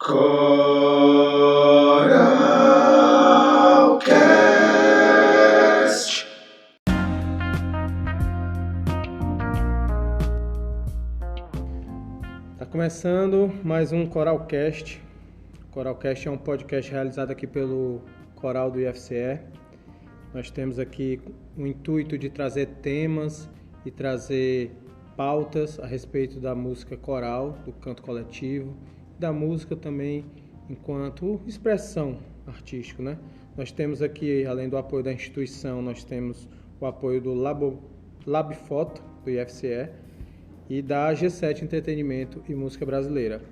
Coralcast. Tá começando mais um Coralcast. Coralcast é um podcast realizado aqui pelo Coral do IFCE. Nós temos aqui o intuito de trazer temas e trazer pautas a respeito da música coral, do canto coletivo, da música também enquanto expressão artística, né? Nós temos aqui, além do apoio da instituição, nós temos o apoio do Labfoto, do IFCE, e da G7 Entretenimento e Música Brasileira.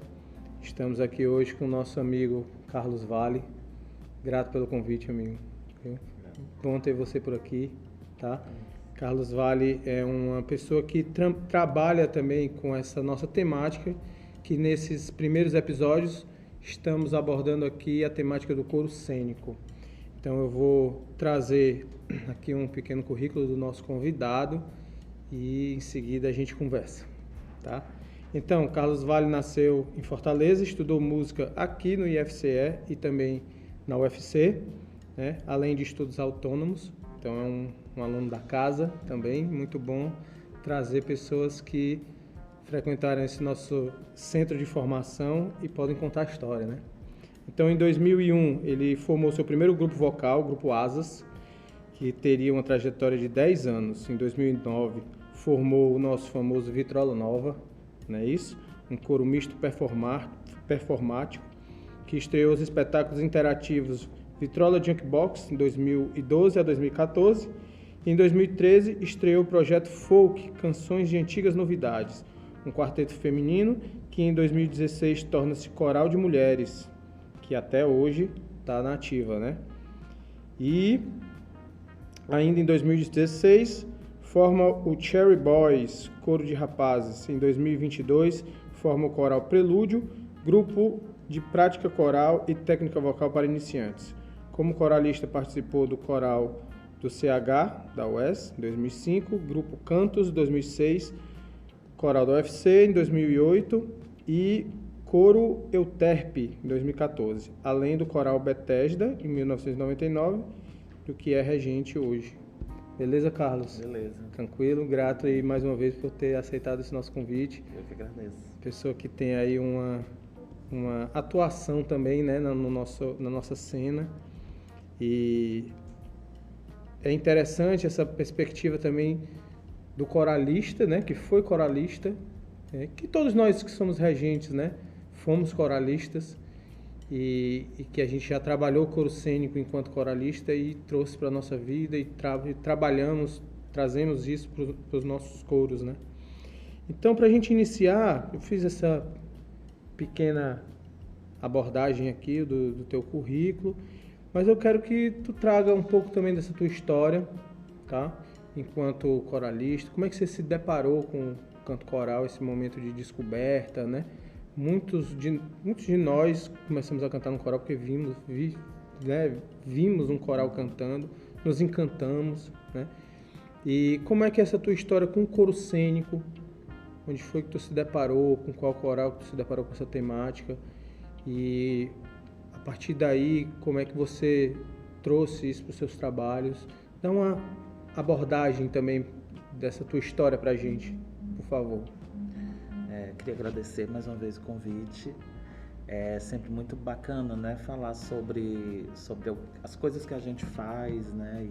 Estamos aqui hoje com o nosso amigo Carlos Vale. Grato pelo convite, amigo. Bom ter você por aqui, tá? Carlos Vale é uma pessoa que trabalha também com essa nossa temática, que nesses primeiros episódios estamos abordando aqui a temática do coro cênico. Então eu vou trazer aqui um pequeno currículo do nosso convidado e em seguida a gente conversa, tá? Então, Carlos Vale nasceu em Fortaleza, estudou música aqui no IFCE e também na UFC, né? Além de estudos autônomos. Então é um aluno da casa também, muito bom trazer pessoas que frequentaram esse nosso centro de formação e podem contar a história, né? Então em 2001 ele formou seu primeiro grupo vocal, o Grupo Asas, que teria uma trajetória de 10 anos. Em 2009 formou o nosso famoso Vitrola Nova, não é isso? Um coro misto performático, que estreou os espetáculos interativos Vitrola Junkbox, em 2012 a 2014. Em 2013, estreou o projeto Folk, Canções de Antigas Novidades, um quarteto feminino que em 2016 torna-se Coral de Mulheres, que até hoje está na ativa, né? E ainda em 2016, forma o Cherry Boys, coro de rapazes. Em 2022, forma o Coral Prelúdio, grupo de prática coral e técnica vocal para iniciantes. Como coralista, participou do coral do CH, da UES, em 2005, grupo Cantos, 2006, coral da UFC, em 2008 e coro Euterpe, em 2014, além do coral Bethesda, em 1999, do que é regente hoje. Beleza, Carlos? Beleza. Tranquilo, grato aí mais uma vez por ter aceitado esse nosso convite. Eu que agradeço. Pessoa que tem aí uma atuação também, né, na nossa cena. E é interessante essa perspectiva também do coralista, né, que foi coralista, que todos nós que somos regentes, né, fomos coralistas e que a gente já trabalhou o coro cênico enquanto coralista e trouxe para a nossa vida e trazemos isso para os nossos coros, né. Então, para a gente iniciar, eu fiz essa pequena abordagem aqui do teu currículo, mas eu quero que tu traga um pouco também dessa tua história, tá? Enquanto coralista, como é que você se deparou com o canto coral, esse momento de descoberta, né? Muitos de nós começamos a cantar no coral porque vimos um coral cantando, nos encantamos, né? E como é que é essa tua história com o coro cênico? Onde foi que tu se deparou, com qual coral que tu se deparou com essa temática? E a partir daí, como é que você trouxe isso para os seus trabalhos? Dá uma abordagem também dessa tua história para a gente, por favor. Queria agradecer mais uma vez o convite. É sempre muito bacana, né, falar sobre as coisas que a gente faz, né,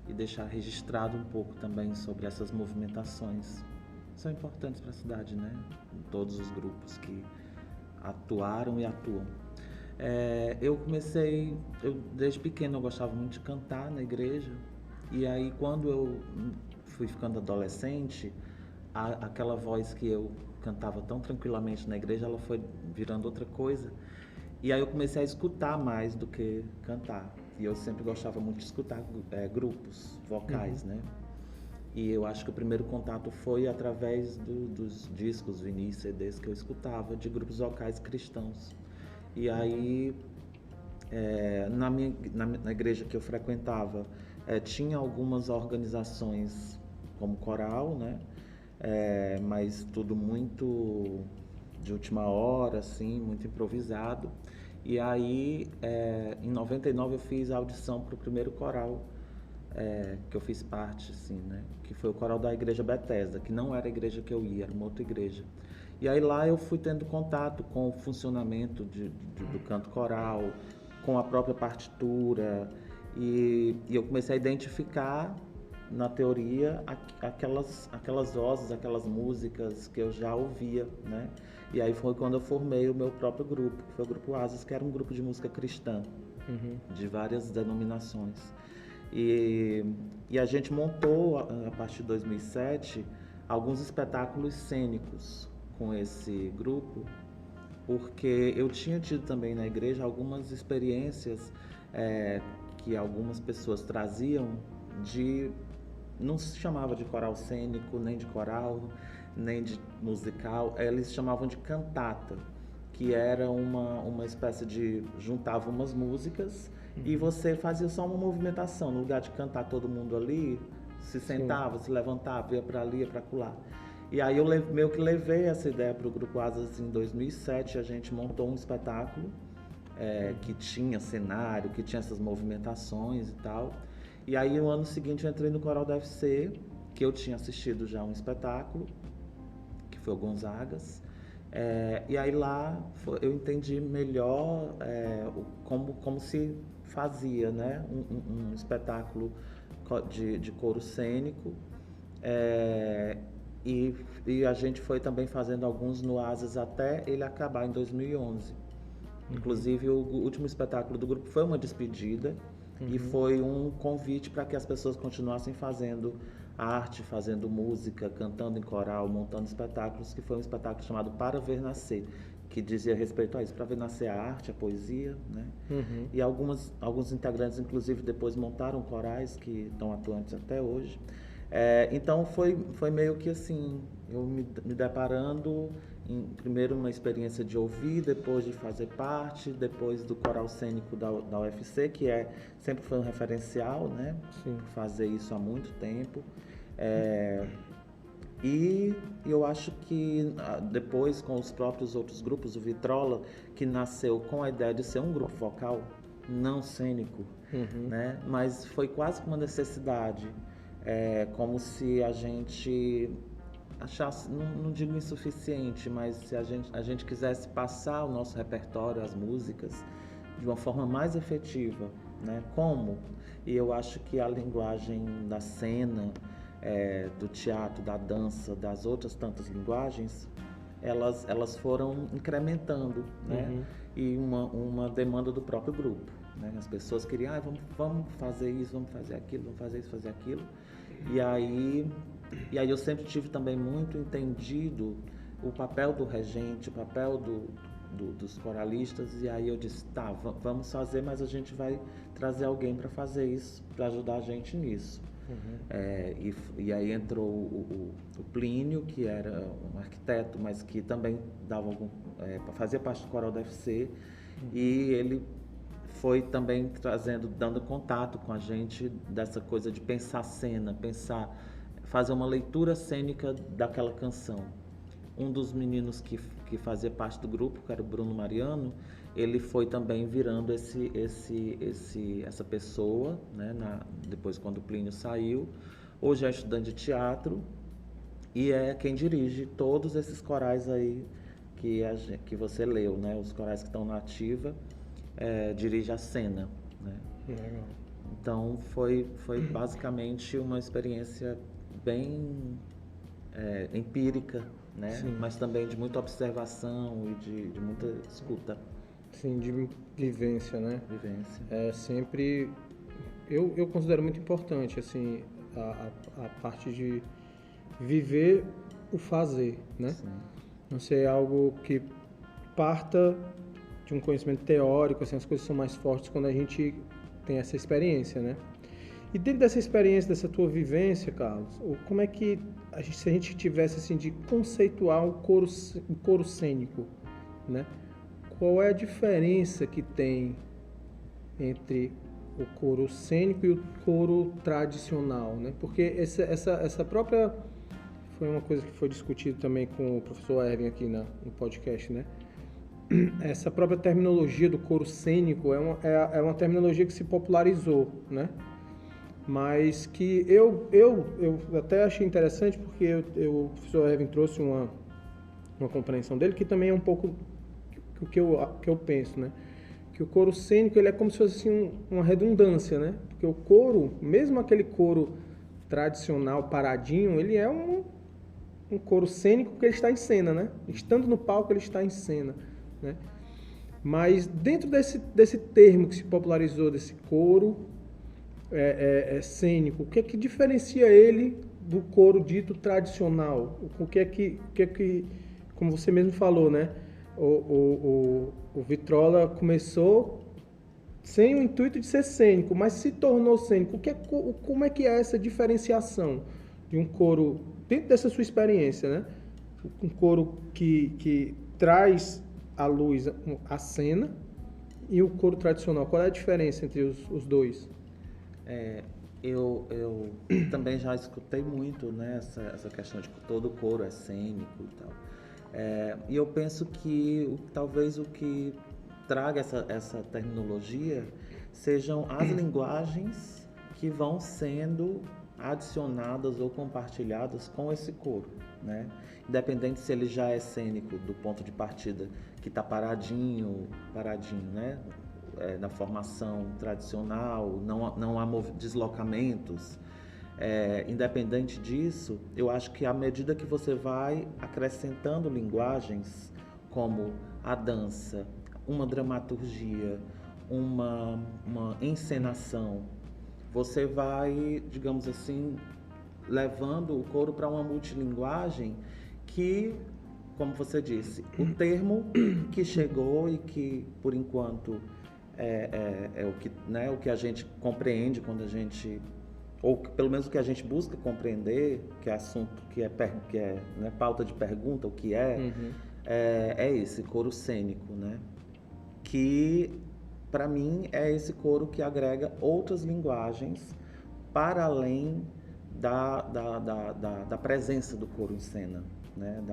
e deixar registrado um pouco também sobre essas movimentações. São importantes para a cidade, né? Todos os grupos que atuaram e atuam. Desde pequeno eu gostava muito de cantar na igreja, e aí quando eu fui ficando adolescente, aquela voz que eu cantava tão tranquilamente na igreja, ela foi virando outra coisa, e aí eu comecei a escutar mais do que cantar, e eu sempre gostava muito de escutar grupos vocais, né? E eu acho que o primeiro contato foi através dos discos, vinis, CDs que eu escutava de grupos vocais cristãos. E aí, na igreja que eu frequentava, tinha algumas organizações como coral, né? Mas tudo muito de última hora, assim, muito improvisado. E aí, em 99 eu fiz a audição para o primeiro coral que eu fiz parte, assim, né? Que foi o coral da Igreja Bethesda, que não era a igreja que eu ia, era uma outra igreja. E aí lá eu fui tendo contato com o funcionamento do canto coral, com a própria partitura, e eu comecei a identificar na teoria aquelas vozes, aquelas músicas que eu já ouvia, né? E aí foi quando eu formei o meu próprio grupo, que foi o Grupo Asas, que era um grupo de música cristã, de várias denominações. E a gente montou, a partir de 2007, alguns espetáculos cênicos com esse grupo, porque eu tinha tido também na igreja algumas experiências que algumas pessoas traziam não se chamava de coral cênico, nem de coral, nem de musical, eles chamavam de cantata, que era uma espécie de... juntava umas músicas e você fazia só uma movimentação, no lugar de cantar todo mundo ali, se sentava, se levantava, ia para ali, ia para acolá. E aí eu meio que levei essa ideia para o Grupo Asas em 2007, a gente montou um espetáculo que tinha cenário, que tinha essas movimentações e tal. E aí no ano seguinte eu entrei no Coral da UFC, que eu tinha assistido já um espetáculo, que foi o Gonzagas. E aí lá eu entendi melhor como se fazia, né? um espetáculo de coro cênico. E a gente foi também fazendo alguns no Asas até ele acabar em 2011. Inclusive o último espetáculo do grupo foi uma despedida e foi um convite para que as pessoas continuassem fazendo arte, fazendo música, cantando em coral, montando espetáculos, que foi um espetáculo chamado Para Ver Nascer, que dizia respeito a isso, para ver nascer a arte, a poesia, né? E alguns integrantes, inclusive, depois montaram corais que estão atuantes até hoje. Então foi meio que assim, eu me deparando primeiro uma experiência de ouvir, depois de fazer parte, depois do coral cênico da UFC, que sempre foi um referencial, né? Sim. Fazer isso há muito tempo. E eu acho que depois com os próprios outros grupos, o Vitrola, que nasceu com a ideia de ser um grupo vocal, não cênico, né? Mas foi quase que uma necessidade. Como se a gente achasse, não digo insuficiente, mas se a gente quisesse passar o nosso repertório, as músicas, de uma forma mais efetiva, né? Como? E eu acho que a linguagem da cena, do teatro, da dança, das outras tantas linguagens, elas foram incrementando, né? E uma demanda do próprio grupo, né? As pessoas queriam, vamos fazer isso, vamos fazer aquilo, vamos fazer isso, fazer aquilo. E aí eu sempre tive também muito entendido o papel do regente, o papel dos coralistas, e aí eu disse, tá, vamos fazer, mas a gente vai trazer alguém para fazer isso, para ajudar a gente nisso. E aí entrou o Plínio, que era um arquiteto, mas que também fazia parte do coral da UFC, e ele foi também dando contato com a gente dessa coisa de pensar cena, fazer uma leitura cênica daquela canção. Um dos meninos que fazia parte do grupo, que era o Bruno Mariano, ele foi também virando essa pessoa, né, depois quando o Plínio saiu. Hoje é estudante de teatro e é quem dirige todos esses corais aí que você leu, né, os corais que estão na ativa. Dirige a cena, né? Legal. Então foi basicamente uma experiência bem empírica, né? Sim. Mas também de muita observação e de muita escuta. Sim, de vivência, né? Vivência. Sempre eu considero muito importante assim a parte de viver o fazer, né? Sim. Não ser algo que parta de um conhecimento teórico, assim, as coisas são mais fortes quando a gente tem essa experiência, né? E dentro dessa experiência, dessa tua vivência, Carlos, como é que, se a gente tivesse, assim, de conceituar o coro cênico, né? Qual é a diferença que tem entre o coro cênico e o coro tradicional, né? Porque essa própria foi uma coisa que foi discutida também com o professor Erwin aqui no podcast, né? Essa própria terminologia do coro cênico é uma terminologia que se popularizou, né? Mas que eu até achei interessante porque o professor Erwin trouxe uma compreensão dele que também é um pouco o que eu penso, né? Que o coro cênico ele é como se fosse assim, uma redundância, né? Porque o coro, mesmo aquele coro tradicional paradinho, ele é um coro cênico porque ele está em cena, né? Estando no palco ele está em cena, né? Mas dentro desse termo que se popularizou, desse coro cênico, o que é que diferencia ele do coro dito tradicional? O que é que como você mesmo falou, né? O Vitrola começou sem o intuito de ser cênico, mas se tornou cênico. Como é que é essa diferenciação de um coro, dentro dessa sua experiência, né? Um coro que traz à luz a cena e o coro tradicional. Qual é a diferença entre os dois? Eu também já escutei muito, né, essa questão de que todo coro é cênico e tal. E eu penso que talvez o que traga essa terminologia sejam as linguagens que vão sendo adicionadas ou compartilhadas com esse coro, né? Independente se ele já é cênico do ponto de partida que está paradinho, né? Na formação tradicional, não há deslocamentos. Independente disso, eu acho que à medida que você vai acrescentando linguagens como a dança, uma dramaturgia, uma encenação, você vai, digamos assim, levando o coro para uma multilinguagem que, como você disse, o termo que chegou e que, por enquanto, é o que, né, o que a gente compreende quando a gente, ou pelo menos o que a gente busca compreender, que é assunto, que é né, pauta de pergunta, o que é esse coro cênico, né? Que, para mim, é esse coro que agrega outras linguagens para além da presença do coro em cena, né?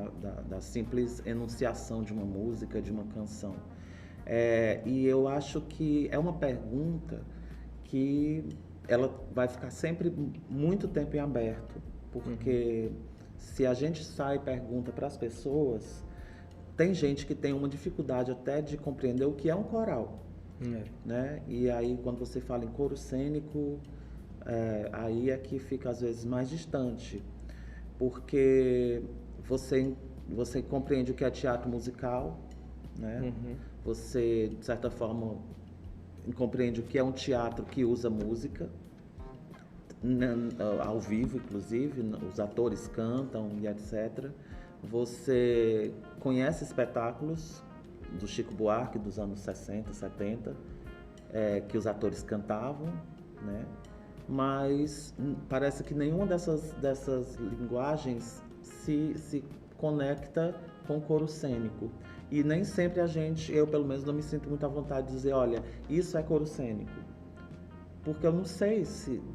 Da simples enunciação de uma música, de uma canção. E eu acho que é uma pergunta que ela vai ficar sempre muito tempo em aberto, porque se a gente sai e pergunta para as pessoas, tem gente que tem uma dificuldade até de compreender o que é um coral, né? E aí quando você fala em coro cênico, aí é que fica às vezes mais distante, porque você compreende o que é teatro musical, né? Você, de certa forma, compreende o que é um teatro que usa música, ao vivo, inclusive, os atores cantam e etc. Você conhece espetáculos do Chico Buarque dos anos 60, 70, que os atores cantavam, né? Mas parece que nenhuma dessas linguagens se conecta com o coro cênico. E nem sempre eu pelo menos não me sinto muito à vontade de dizer, olha, isso é coro cênico. Porque eu não sei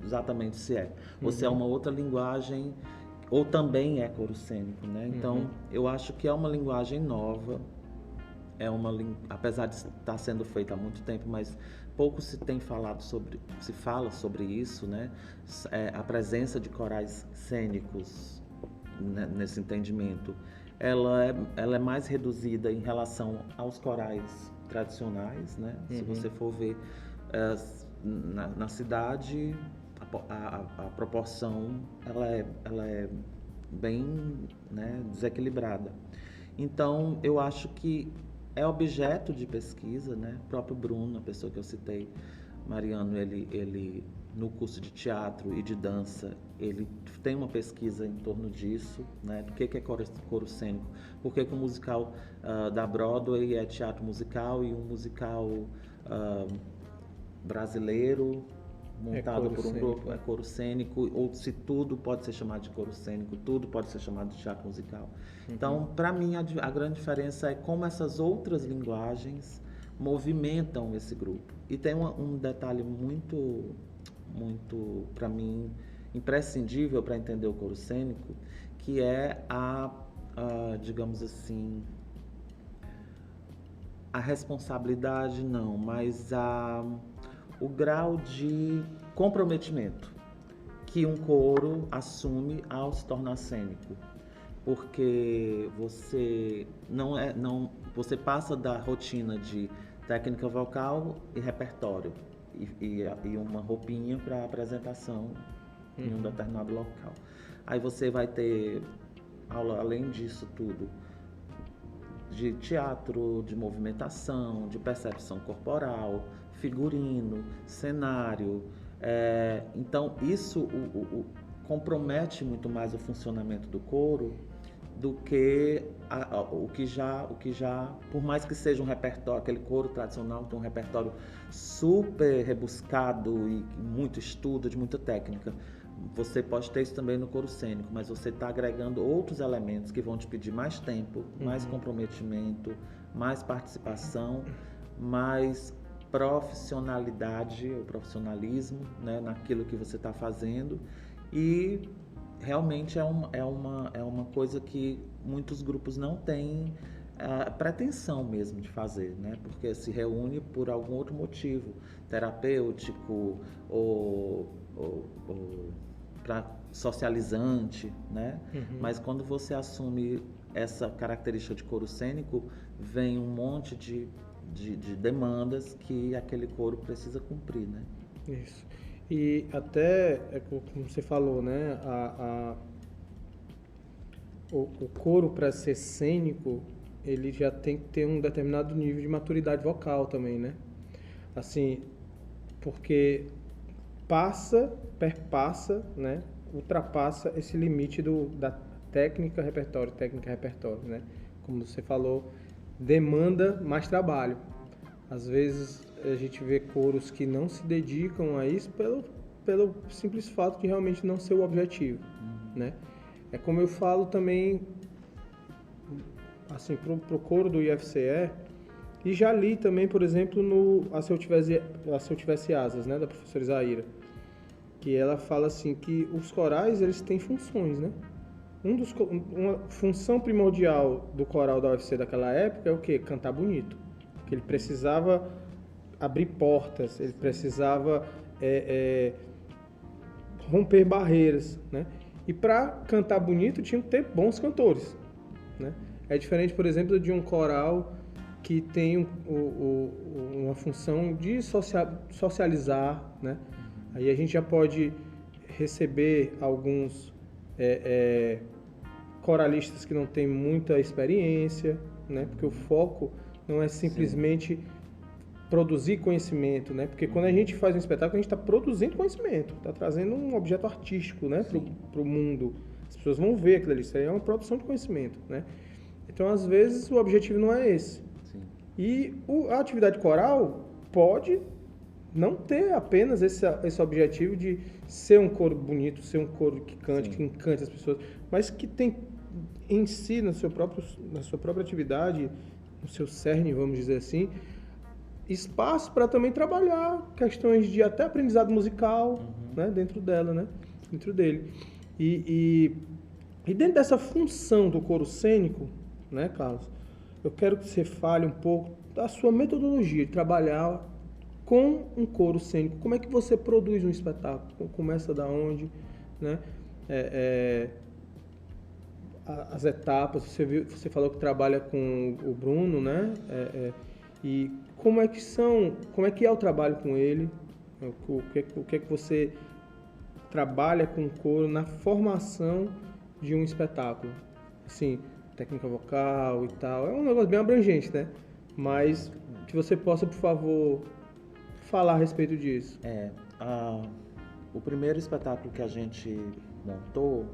exatamente se é. Ou se é uma outra linguagem, ou também é coro cênico, né? Então, eu acho que é uma linguagem nova, apesar de estar sendo feita há muito tempo, mas pouco se fala sobre isso, né? A presença de corais cênicos, né, nesse entendimento, ela é mais reduzida em relação aos corais tradicionais, né? Se você for ver na cidade, a proporção ela é bem, né, desequilibrada. Então, eu acho que é objeto de pesquisa, né? O próprio Bruno, a pessoa que eu citei, Mariano, ele no curso de teatro e de dança, ele tem uma pesquisa em torno disso, né? Do que é coro cênico, por que o musical da Broadway é teatro musical e um musical brasileiro montado por um grupo é coro cênico, ou se tudo pode ser chamado de coro cênico, tudo pode ser chamado de teatro musical. Então, para mim, a grande diferença é como essas outras linguagens movimentam esse grupo. E tem um detalhe muito, para mim, imprescindível para entender o coro cênico, que é digamos assim, a responsabilidade não, mas o grau de comprometimento que um coro assume ao se tornar cênico. Porque você você passa da rotina de técnica vocal e repertório e uma roupinha para apresentação em um determinado local. Aí você vai ter aula, além disso tudo, de teatro, de movimentação, de percepção corporal, figurino, cenário. Então isso compromete muito mais o funcionamento do coro do que o que já, por mais que seja um repertório, aquele coro tradicional tem um repertório super rebuscado e muito estudo, de muita técnica. Você pode ter isso também no coro cênico, mas você está agregando outros elementos que vão te pedir mais tempo, mais comprometimento, mais participação, mais profissionalidade ou profissionalismo, né, naquilo que você está fazendo. E realmente é uma coisa que muitos grupos não têm pretensão mesmo de fazer, né? Porque se reúne por algum outro motivo, terapêutico ou para socializante, né? Mas quando você assume essa característica de coro cênico, vem um monte de demandas que aquele coro precisa cumprir, né? Isso. E até, como você falou, né? O coro, para ser cênico, ele já tem que ter um determinado nível de maturidade vocal também, né? Assim, porque perpassa, né? Ultrapassa esse limite da técnica-repertório, né? Como você falou, demanda mais trabalho. Às vezes a gente vê coros que não se dedicam a isso pelo simples fato de realmente não ser o objetivo, né? É como eu falo também, assim, pro coro do IFCE, e já li também, por exemplo, no Se Eu Tivesse Asas, né, da professora Isaíra, que ela fala assim que os corais, eles têm funções, né? Uma função primordial do coral da UFC daquela época é o quê? Cantar bonito. Que ele precisava abrir portas, ele precisava romper barreiras, né? E para cantar bonito tinha que ter bons cantores, né? É diferente, por exemplo, de um coral que tem uma função de socializar, né? Aí a gente já pode receber alguns coralistas que não têm muita experiência, né? Porque o foco não é simplesmente produzir conhecimento, né? Porque quando a gente faz um espetáculo, a gente está produzindo conhecimento, está trazendo um objeto artístico, né, para o mundo. As pessoas vão ver aquilo ali, isso aí é uma produção de conhecimento, né? Então, às vezes, o objetivo não é esse. Sim. E a atividade coral pode não ter apenas esse objetivo de ser um coro bonito, ser um coro que cante, que encante as pessoas, mas que tem em si, na sua própria atividade, no seu cerne, vamos dizer assim, espaço para também trabalhar questões de até aprendizado musical, né, dentro dela, né, dentro dele. E dentro dessa função do coro cênico, né, Carlos, eu quero que você fale um pouco da sua metodologia de trabalhar com um coro cênico. Como é que você produz um espetáculo? Começa da onde, né? As etapas, você falou que trabalha com o Bruno, né? E como é que é o trabalho com ele? O que é que você trabalha com o coro na formação de um espetáculo? Assim, técnica vocal e tal, é um negócio bem abrangente, né? Mas que você possa, por favor, falar a respeito disso. O primeiro espetáculo que a gente montou,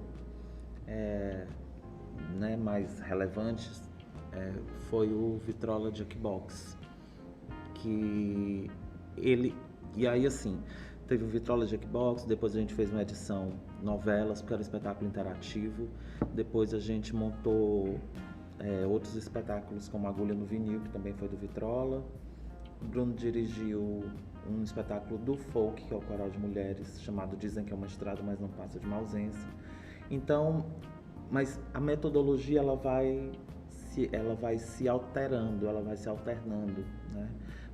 né, mais relevante, foi o Vitrola Jukebox, que ele, e aí assim, teve o Vitrola Jukebox, depois a gente fez uma edição novelas, porque era um espetáculo interativo, depois a gente montou outros espetáculos como Agulha no Vinil, que também foi do Vitrola. O Bruno dirigiu um espetáculo do folk, que é o Coral de Mulheres, chamado Dizem que é uma Estrada, mas não passa de uma ausência. Então, mas a metodologia ela vai se alterando, ela vai se alternando, né?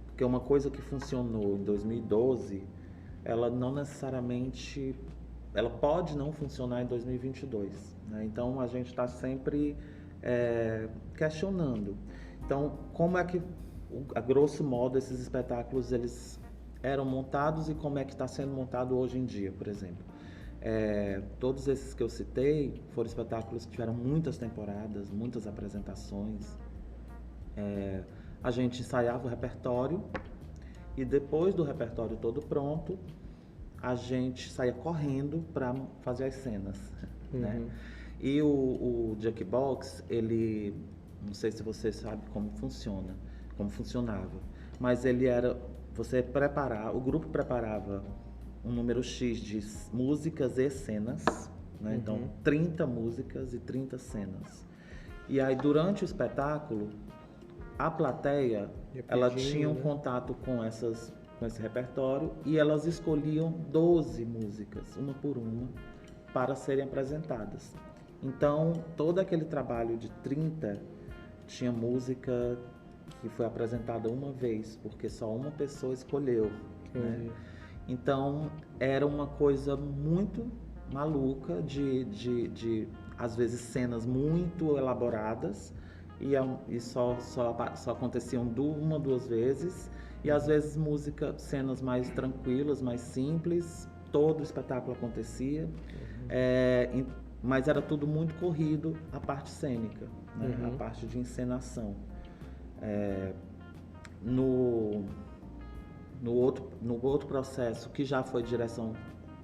Porque uma coisa que funcionou em 2012, ela não necessariamente, ela pode não funcionar em 2022, né? Então a gente está sempre questionando. Então, como é que, a grosso modo, esses espetáculos eles eram montados e como é que está sendo montado hoje em dia, por exemplo? Todos esses que eu citei foram espetáculos que tiveram muitas temporadas, muitas apresentações. A gente ensaiava o repertório e depois do repertório todo pronto, a gente saía correndo para fazer as cenas, né? E o Jackbox, ele, não sei se você sabe como funciona, como funcionava, mas ele era, o grupo preparava um número X de músicas e cenas, né? Então 30 músicas e 30 cenas. E aí durante o espetáculo, a plateia, ela tinha um contato com esse repertório e elas escolhiam 12 músicas, uma por uma, para serem apresentadas. Então, todo aquele trabalho de 30 tinha música que foi apresentada uma vez, porque só uma pessoa escolheu, né? Então, era uma coisa muito maluca de às vezes, cenas muito elaboradas e só aconteciam uma, duas vezes, e às vezes cenas mais tranquilas, mais simples, todo o espetáculo acontecia, mas era tudo muito corrido, a parte cênica, né? A parte de encenação. No outro processo, que já foi direção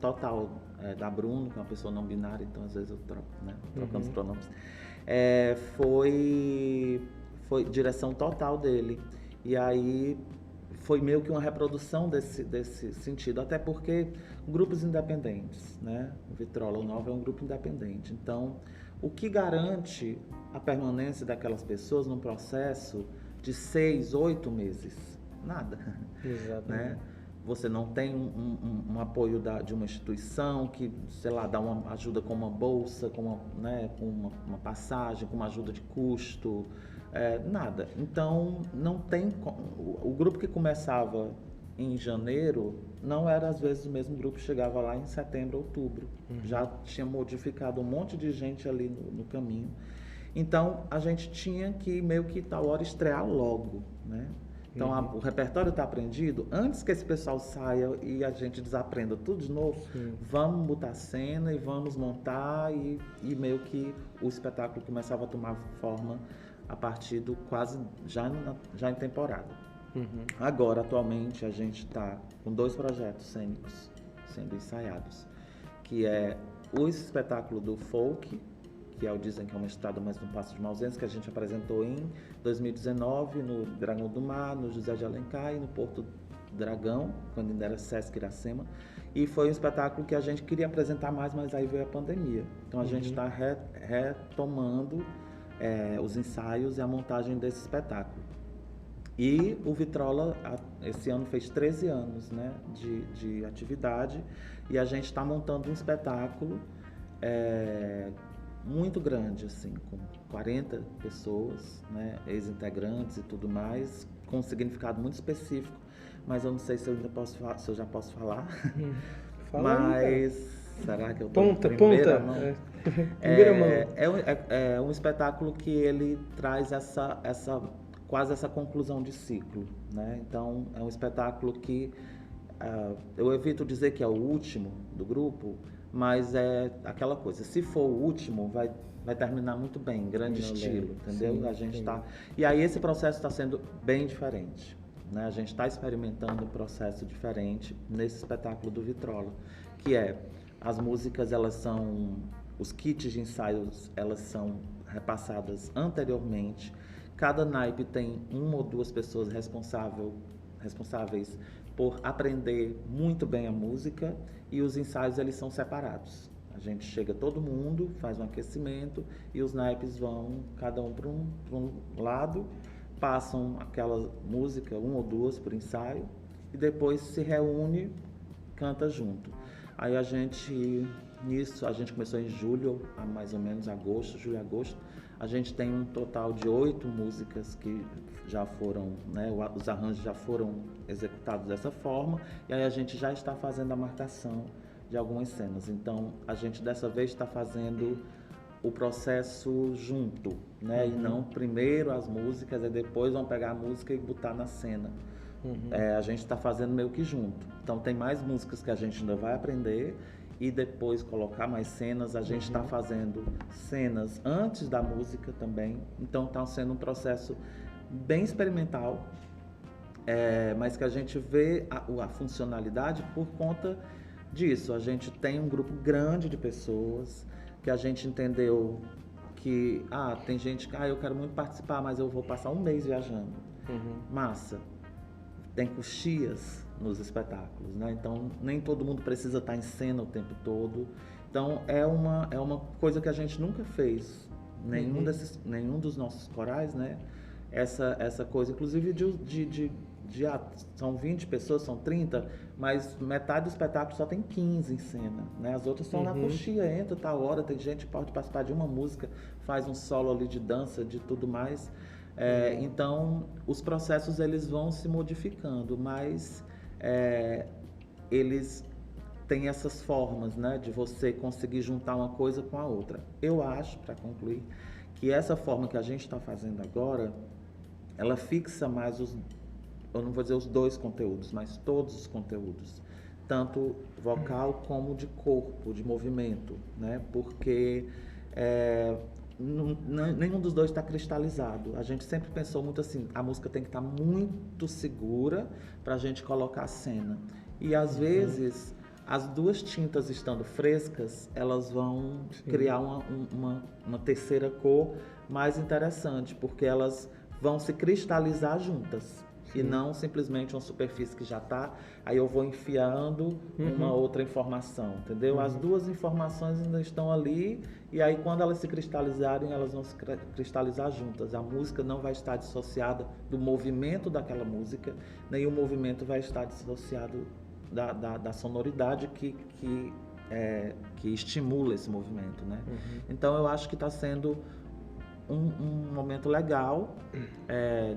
total da Bruno, que é uma pessoa não binária, então às vezes eu troco, né? Trocando os pronomes. Foi direção total dele. E aí foi meio que uma reprodução desse sentido, até porque grupos independentes, né? O Vitrola, o Nova é um grupo independente. Então, o que garante a permanência daquelas pessoas num processo de 6, 8 meses? Nada. Exatamente. Né? Você não tem um apoio de uma instituição que, sei lá, dá uma ajuda com uma bolsa, com uma passagem, com uma ajuda de custo, nada. Então, não tem... O grupo que começava em janeiro não era, às vezes, o mesmo grupo que chegava lá em setembro, outubro. Já tinha modificado um monte de gente ali no caminho. Então, a gente tinha que, meio que tal hora, estrear logo, né? Então, o repertório está aprendido. Antes que esse pessoal saia e a gente desaprenda tudo de novo, vamos botar cena e vamos montar e meio que o espetáculo começava a tomar forma a partir do quase já em temporada. Agora, atualmente, a gente está com 2 projetos cênicos sendo ensaiados, que é o espetáculo do folk, que é o Dizem que é uma estrada, mas não passa de uma ausência, que a gente apresentou em 2019 no Dragão do Mar, no José de Alencar e no Porto Dragão, quando ainda era Sesc Iracema. E foi um espetáculo que a gente queria apresentar mais, mas aí veio a pandemia. Então a gente está retomando os ensaios e a montagem desse espetáculo. E o Vitrola, esse ano, fez 13 anos, né, de atividade, e a gente está montando um espetáculo muito grande, assim, com 40 pessoas, né, ex-integrantes e tudo mais, com um significado muito específico, mas eu não sei se eu já posso falar. Fala mas aí, será que eu tô ponta. Primeira mão? Primeira mão. É um espetáculo que ele traz quase essa conclusão de ciclo, né? Então, é um espetáculo que eu evito dizer que é o último do grupo, mas é aquela coisa, se for o último, vai terminar muito bem, em grande estilo, entendeu? Sim, a gente está... E aí esse processo está sendo bem diferente, né? A gente está experimentando um processo diferente nesse espetáculo do Vitrola, que as músicas, os kits de ensaios, elas são repassadas anteriormente. Cada naipe tem 1 ou 2 pessoas responsáveis por aprender muito bem a música, e os ensaios eles são separados. A gente chega todo mundo, faz um aquecimento e os naipes vão cada um para um lado, passam aquela música, 1 ou 2 por ensaio, e depois se reúne, canta junto. Aí a gente começou em julho, a mais ou menos julho, agosto. A gente tem um total de 8 músicas que já foram, né, os arranjos já foram executados dessa forma, e aí a gente já está fazendo a marcação de algumas cenas. Então, a gente dessa vez está fazendo o processo junto, né, e não primeiro as músicas, e depois vão pegar a música e botar na cena. A gente está fazendo meio que junto. Então, tem mais músicas que a gente ainda vai aprender, e depois colocar mais cenas. A gente está fazendo cenas antes da música também, então está sendo um processo bem experimental, mas que a gente vê a funcionalidade por conta disso. A gente tem um grupo grande de pessoas que a gente entendeu que tem gente que eu quero muito participar, mas eu vou passar um mês viajando. Massa, tem coxias nos espetáculos, né? Então nem todo mundo precisa estar em cena o tempo todo. Então é uma coisa que a gente nunca fez, nenhum dos nossos corais, né? Essa coisa, inclusive são 20 pessoas, são 30, mas metade do espetáculo só tem 15 em cena, né? As outras estão na coxia, entra tal hora, tem gente que pode participar de uma música, faz um solo ali de dança, de tudo mais. Então os processos eles vão se modificando, mas eles têm essas formas, né, de você conseguir juntar uma coisa com a outra. Eu acho, para concluir, que essa forma que a gente está fazendo agora, ela fixa mais eu não vou dizer os 2 conteúdos, mas todos os conteúdos, tanto vocal como de corpo, de movimento, né, porque nenhum dos 2 está cristalizado. A gente sempre pensou muito assim, a música tem que estar muito segura para a gente colocar a cena. E às vezes, as 2 tintas estando frescas, elas vão criar uma terceira cor mais interessante, porque elas vão se cristalizar juntas. E não simplesmente uma superfície que já está, aí eu vou enfiando uma outra informação, entendeu? As 2 informações ainda estão ali, e aí quando elas se cristalizarem, elas vão se cristalizar juntas. A música não vai estar dissociada do movimento daquela música, nem o movimento vai estar dissociado da sonoridade que estimula esse movimento, né? Então eu acho que está sendo um momento legal.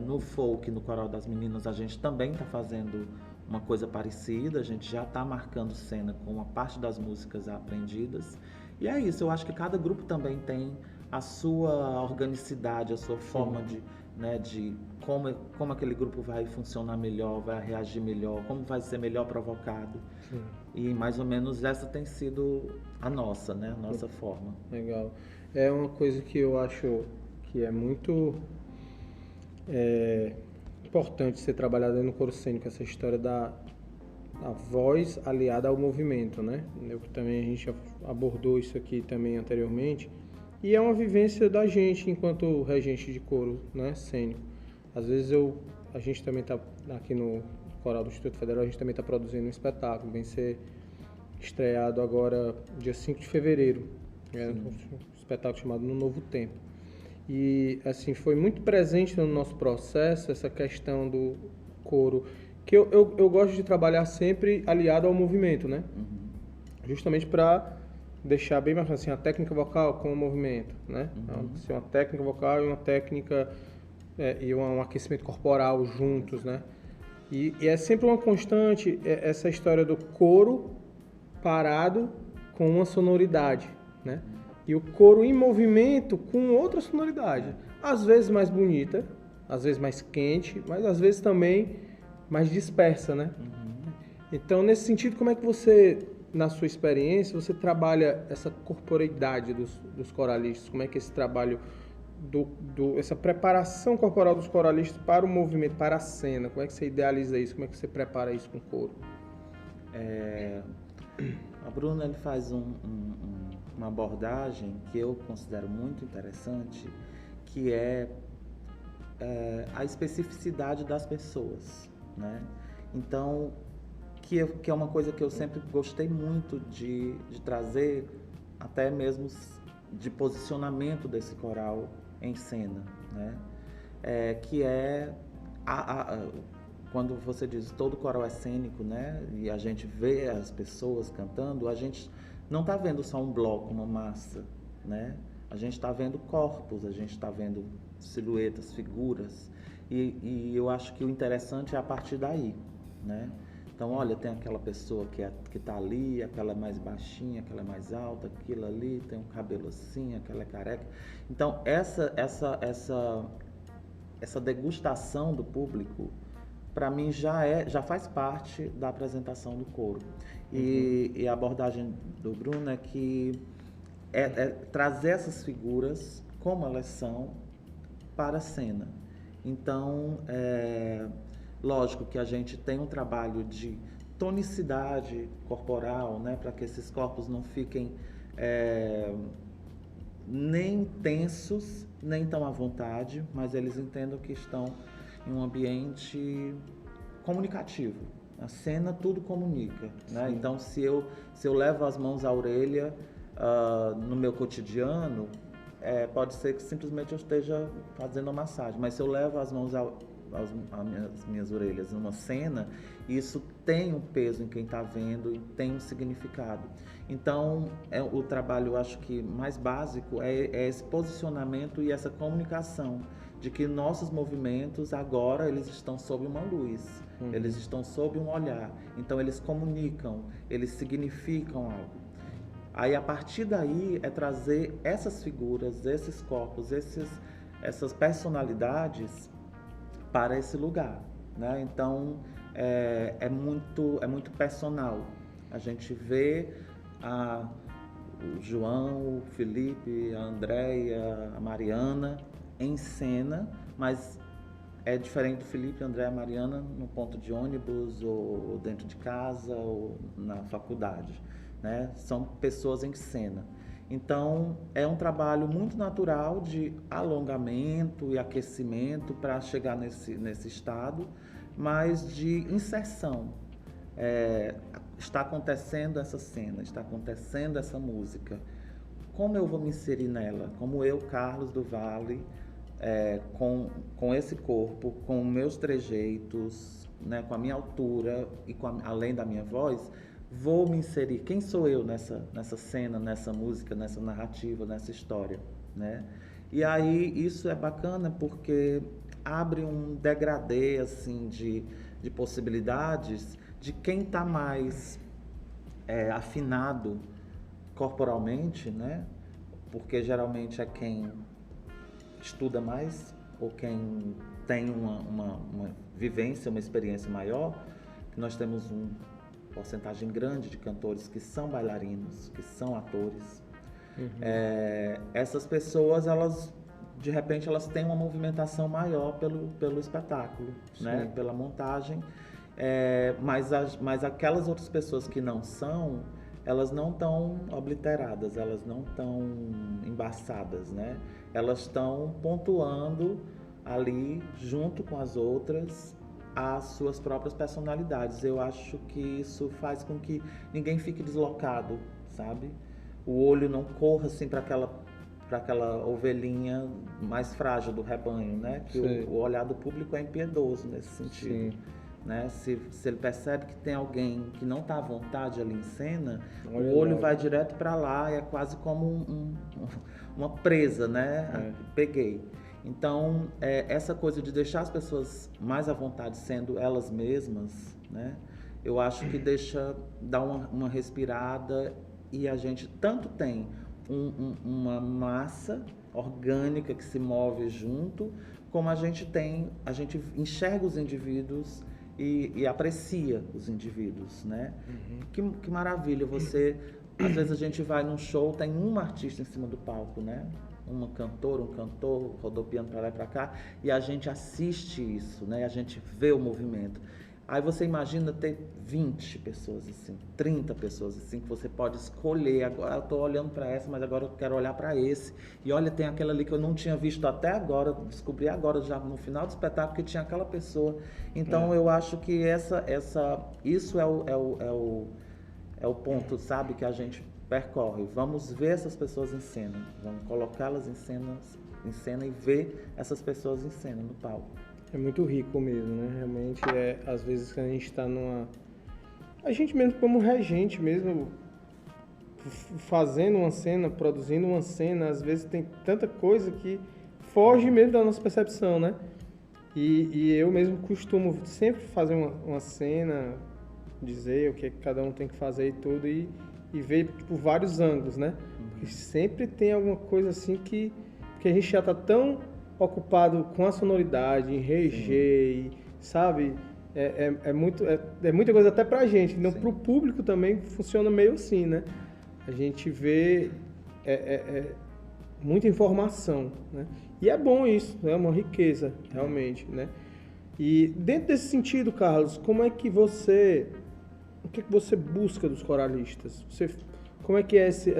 No folk, no Coral das Meninas, a gente também está fazendo uma coisa parecida. A gente já está marcando cena com uma parte das músicas aprendidas. E é isso, eu acho que cada grupo também tem a sua organicidade, a sua forma de como aquele grupo vai funcionar melhor, vai reagir melhor, como vai ser melhor provocado. E mais ou menos essa tem sido a nossa, né? A nossa forma. Legal. É uma coisa que eu acho que é muito importante ser trabalhada no coro cênico, essa história da voz aliada ao movimento, né? A gente já abordou isso aqui também anteriormente, e é uma vivência da gente enquanto regente de coro, né, cênico. Às vezes a gente também está aqui no Coral do Instituto Federal, a gente também está produzindo um espetáculo, vem ser estreado agora dia 5 de fevereiro, um espetáculo chamado No Novo Tempo. E assim, foi muito presente no nosso processo essa questão do coro, que eu gosto de trabalhar sempre aliado ao movimento, né? Justamente para deixar bem mais assim, a técnica vocal com o movimento, né? Então, assim, uma técnica vocal e uma técnica e um aquecimento corporal juntos, né? E é sempre uma constante essa história do coro parado com uma sonoridade, né? E o coro em movimento com outra sonoridade, às vezes mais bonita, às vezes mais quente, mas às vezes também mais dispersa, né? Então, nesse sentido, como é que você, na sua experiência, você trabalha essa corporeidade dos coralistas? Como é que esse trabalho, essa preparação corporal dos coralistas para o movimento, para a cena, como é que você idealiza isso? Como é que você prepara isso com o coro? A Bruna ele faz uma abordagem que eu considero muito interessante, que é a especificidade das pessoas, né? Então, que é uma coisa que eu sempre gostei muito de trazer, até mesmo de posicionamento desse coral em cena, né? Que é quando você diz todo coral é cênico, né? E a gente vê as pessoas cantando, a gente não está vendo só um bloco, uma massa, né? A gente está vendo corpos, a gente está vendo silhuetas, figuras. E eu acho que o interessante é a partir daí, né? Então, olha, tem aquela pessoa que está ali, aquela é mais baixinha, aquela é mais alta, aquilo ali tem um cabelo assim, aquela é careca. Então, essa degustação do público, para mim, já faz parte da apresentação do coro. E a abordagem do Bruno é que é trazer essas figuras, como elas são, para a cena. Então, lógico que a gente tem um trabalho de tonicidade corporal, né, para que esses corpos não fiquem nem tensos, nem tão à vontade, mas eles entendam que estão em um ambiente comunicativo. A cena tudo comunica, né? Então, se eu levo as mãos à orelha no meu cotidiano, pode ser que simplesmente eu esteja fazendo uma massagem, mas se eu levo as mãos às minhas orelhas numa cena, isso tem um peso em quem está vendo e tem um significado. Então, o trabalho, eu acho que mais básico é esse posicionamento e essa comunicação de que nossos movimentos agora eles estão sob uma luz, eles estão sob um olhar, então eles comunicam, eles significam algo. Aí, a partir daí, é trazer essas figuras, esses corpos, essas personalidades para esse lugar, né? Então, é muito personal. A gente vê o João, o Felipe, a Andréia, a Mariana em cena, mas é diferente do Felipe, a Andréia e a Mariana no ponto de ônibus, ou dentro de casa, ou na faculdade, né? São pessoas em cena. Então, é um trabalho muito natural de alongamento e aquecimento para chegar nesse estado, mas de inserção. Está acontecendo essa cena, está acontecendo essa música. Como eu vou me inserir nela? Como eu, Carlos do Vale, com esse corpo, com meus trejeitos, né, com a minha altura e além da minha voz, vou me inserir. Quem sou eu nessa cena, nessa música, nessa narrativa, nessa história, né? E aí isso é bacana porque abre um degradê assim de possibilidades de quem está mais afinado corporalmente, né? Porque geralmente é quem estuda mais ou quem tem uma vivência, uma experiência maior. Nós temos uma porcentagem grande de cantores que são bailarinos, que são atores. Essas pessoas, de repente, elas têm uma movimentação maior pelo espetáculo, né? Pela montagem. Mas aquelas outras pessoas que não são, elas não estão obliteradas, elas não estão embaçadas, né? Elas estão pontuando ali, junto com as outras, as suas próprias personalidades. Eu acho que isso faz com que ninguém fique deslocado, sabe? O olho não corra assim para aquela ovelhinha mais frágil do rebanho, né? Que o olhar do público é impiedoso nesse sentido. Né? Se ele percebe que tem alguém que não está à vontade ali em cena, o olho vai direto para lá, e é quase como uma presa, né? Peguei. Então, essa coisa de deixar as pessoas mais à vontade sendo elas mesmas, né? Eu acho que dá uma respirada, e a gente tanto tem uma massa orgânica que se move junto, como a gente enxerga os indivíduos e aprecia os indivíduos, né? Que maravilha, às vezes a gente vai num show, tem um artista em cima do palco, né? Um cantor rodopiando para lá e para cá, e a gente assiste isso, né? A gente vê o movimento. Aí você imagina ter 20 pessoas assim, 30 pessoas assim, que você pode escolher. Agora eu estou olhando para essa, mas agora eu quero olhar para esse. E olha, tem aquela ali que eu não tinha visto até agora, descobri agora, já no final do espetáculo, que tinha aquela pessoa. Então eu acho que isso é o ponto, sabe, que a gente percorre. Vamos ver essas pessoas em cena, vamos colocá-las em cena e ver essas pessoas em cena no palco. É muito rico mesmo, né? Realmente, às vezes que a gente está numa... A gente mesmo como regente mesmo, fazendo uma cena, produzindo uma cena, às vezes tem tanta coisa que foge mesmo da nossa percepção, né? E eu mesmo costumo sempre fazer uma cena, dizer o que cada um tem que fazer e tudo, e ver por vários ângulos, né? Porque sempre tem alguma coisa assim que a gente já está tão ocupado com a sonoridade, em reger, sabe? É muita coisa até pra gente, então pro público também funciona meio assim, né? A gente vê muita informação, né? E é bom isso, é uma riqueza, realmente, né? E dentro desse sentido, Carlos, como é que você... O que é que você busca dos coralistas? Como é que é esse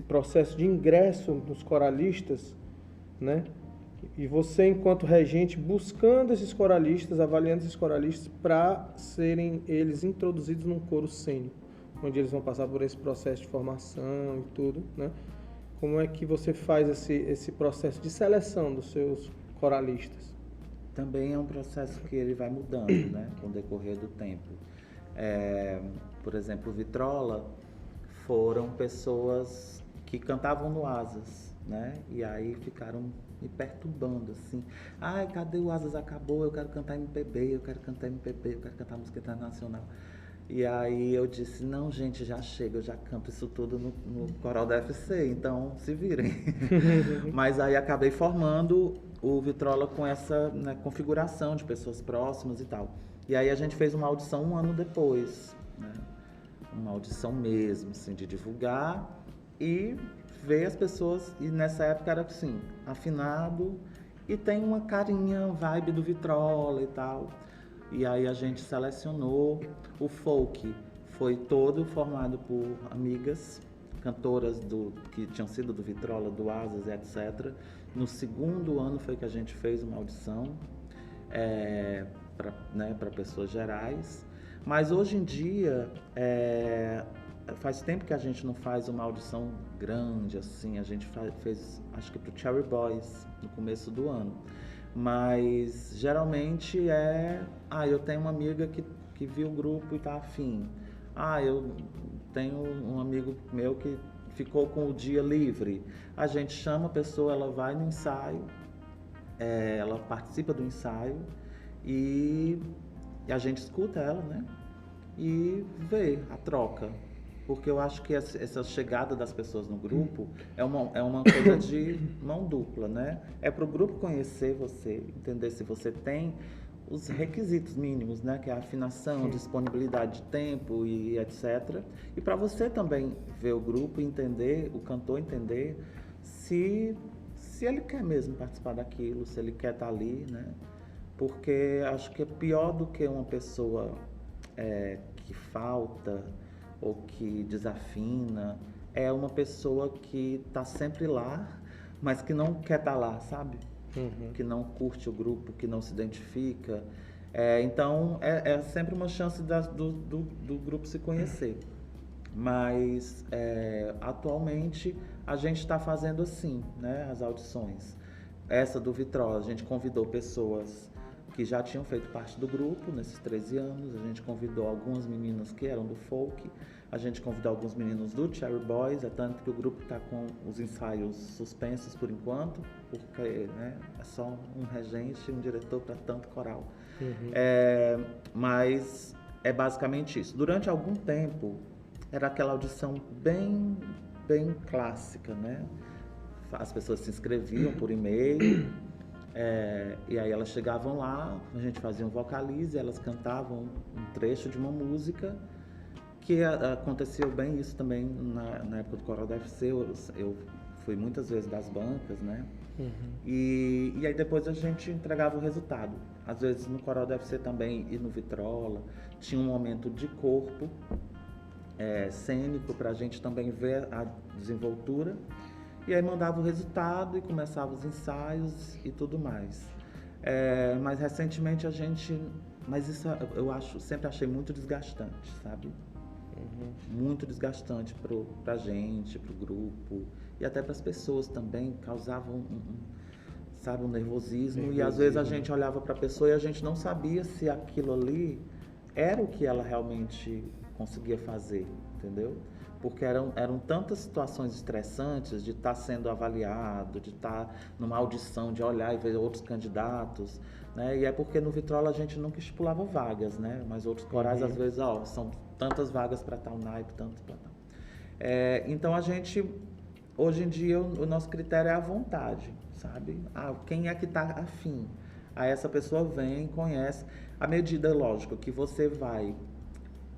processo de ingresso dos coralistas, né? E você, enquanto regente, buscando esses coralistas, avaliando esses coralistas para serem eles introduzidos num coro cênico, onde eles vão passar por esse processo de formação e tudo, né? Como é que você faz esse processo de seleção dos seus coralistas? Também é um processo que ele vai mudando, né, com o decorrer do tempo. Por exemplo, o Vitrola foram pessoas que cantavam no Asas, né, e aí ficaram me perturbando, assim. Ai, cadê o Asas? Acabou, eu quero cantar MPB, eu quero cantar MPB, eu quero cantar música internacional. E aí eu disse, não, gente, já chega, eu já canto isso tudo no coral da UFC, então se virem. Mas aí acabei formando o Vitrola com essa, né, configuração de pessoas próximas e tal. E aí a gente fez uma audição um ano depois, né? Uma audição mesmo, assim, de divulgar e ver as pessoas. E nessa época era assim, afinado e tem uma carinha, vibe do Vitrola e tal. E aí a gente selecionou. O folk foi todo formado por amigas, cantoras que tinham sido do Vitrola, do Asas, etc. No segundo ano foi que a gente fez uma audição para pessoas gerais. Mas hoje em dia, faz tempo que a gente não faz uma audição grande assim. A gente fez, acho que para o Cherry Boys, no começo do ano. Mas geralmente eu tenho uma amiga que viu o grupo e tá afim. Eu tenho um amigo meu que ficou com o dia livre. A gente chama a pessoa, ela vai no ensaio, ela participa do ensaio e a gente escuta ela, né? E vê a troca. Porque eu acho que essa chegada das pessoas no grupo é uma coisa de mão dupla, né? É para o grupo conhecer você, entender se você tem os requisitos mínimos, né? Que é a afinação, disponibilidade de tempo e etc. E para você também ver o grupo e entender, o cantor entender se ele quer mesmo participar daquilo, se ele quer estar ali, né? Porque acho que é pior do que uma pessoa que falta ou que desafina, é uma pessoa que está sempre lá, mas que não quer estar lá, sabe? Que não curte o grupo, que não se identifica. Então, é sempre uma chance do grupo se conhecer. Mas, atualmente, a gente está fazendo assim, né, as audições. Essa do Vitrola, a gente convidou pessoas que já tinham feito parte do grupo nesses 13 anos. A gente convidou algumas meninas que eram do folk, a gente convidou alguns meninos do Cherry Boys, tanto que o grupo está com os ensaios suspensos por enquanto, porque, né, é só um regente, um diretor para tanto coral. Mas é basicamente isso. Durante algum tempo, era aquela audição bem, bem clássica, né? As pessoas se inscreviam por e-mail, e aí elas chegavam lá, a gente fazia um vocalize, elas cantavam um trecho de uma música, que aconteceu bem isso também na época do Coral da UFC. Eu fui muitas vezes das bancas, né? E aí depois a gente entregava o resultado. Às vezes no Coral da UFC também e no Vitrola tinha um momento de corpo cênico para a gente também ver a desenvoltura. E aí mandava o resultado e começava os ensaios e tudo mais. Mas recentemente mas isso eu sempre achei muito desgastante, sabe? Muito desgastante pra gente, pro grupo. e até para as pessoas também, causava sabe, um nervosismo. E às vezes a gente olhava para a pessoa e a gente não sabia se aquilo ali era o que ela realmente conseguia fazer, entendeu? Porque eram tantas situações estressantes de estar sendo avaliado, de estar numa audição, de olhar e ver outros candidatos, né? E é porque no Vitrola a gente nunca estipulava vagas, né? Mas outros corais às vezes, são tantas vagas para tal naipe, tantas para tal. Então a gente, hoje em dia, o nosso critério é a vontade, sabe? Quem é que está afim? Aí essa pessoa vem, conhece. À medida, lógico, que você vai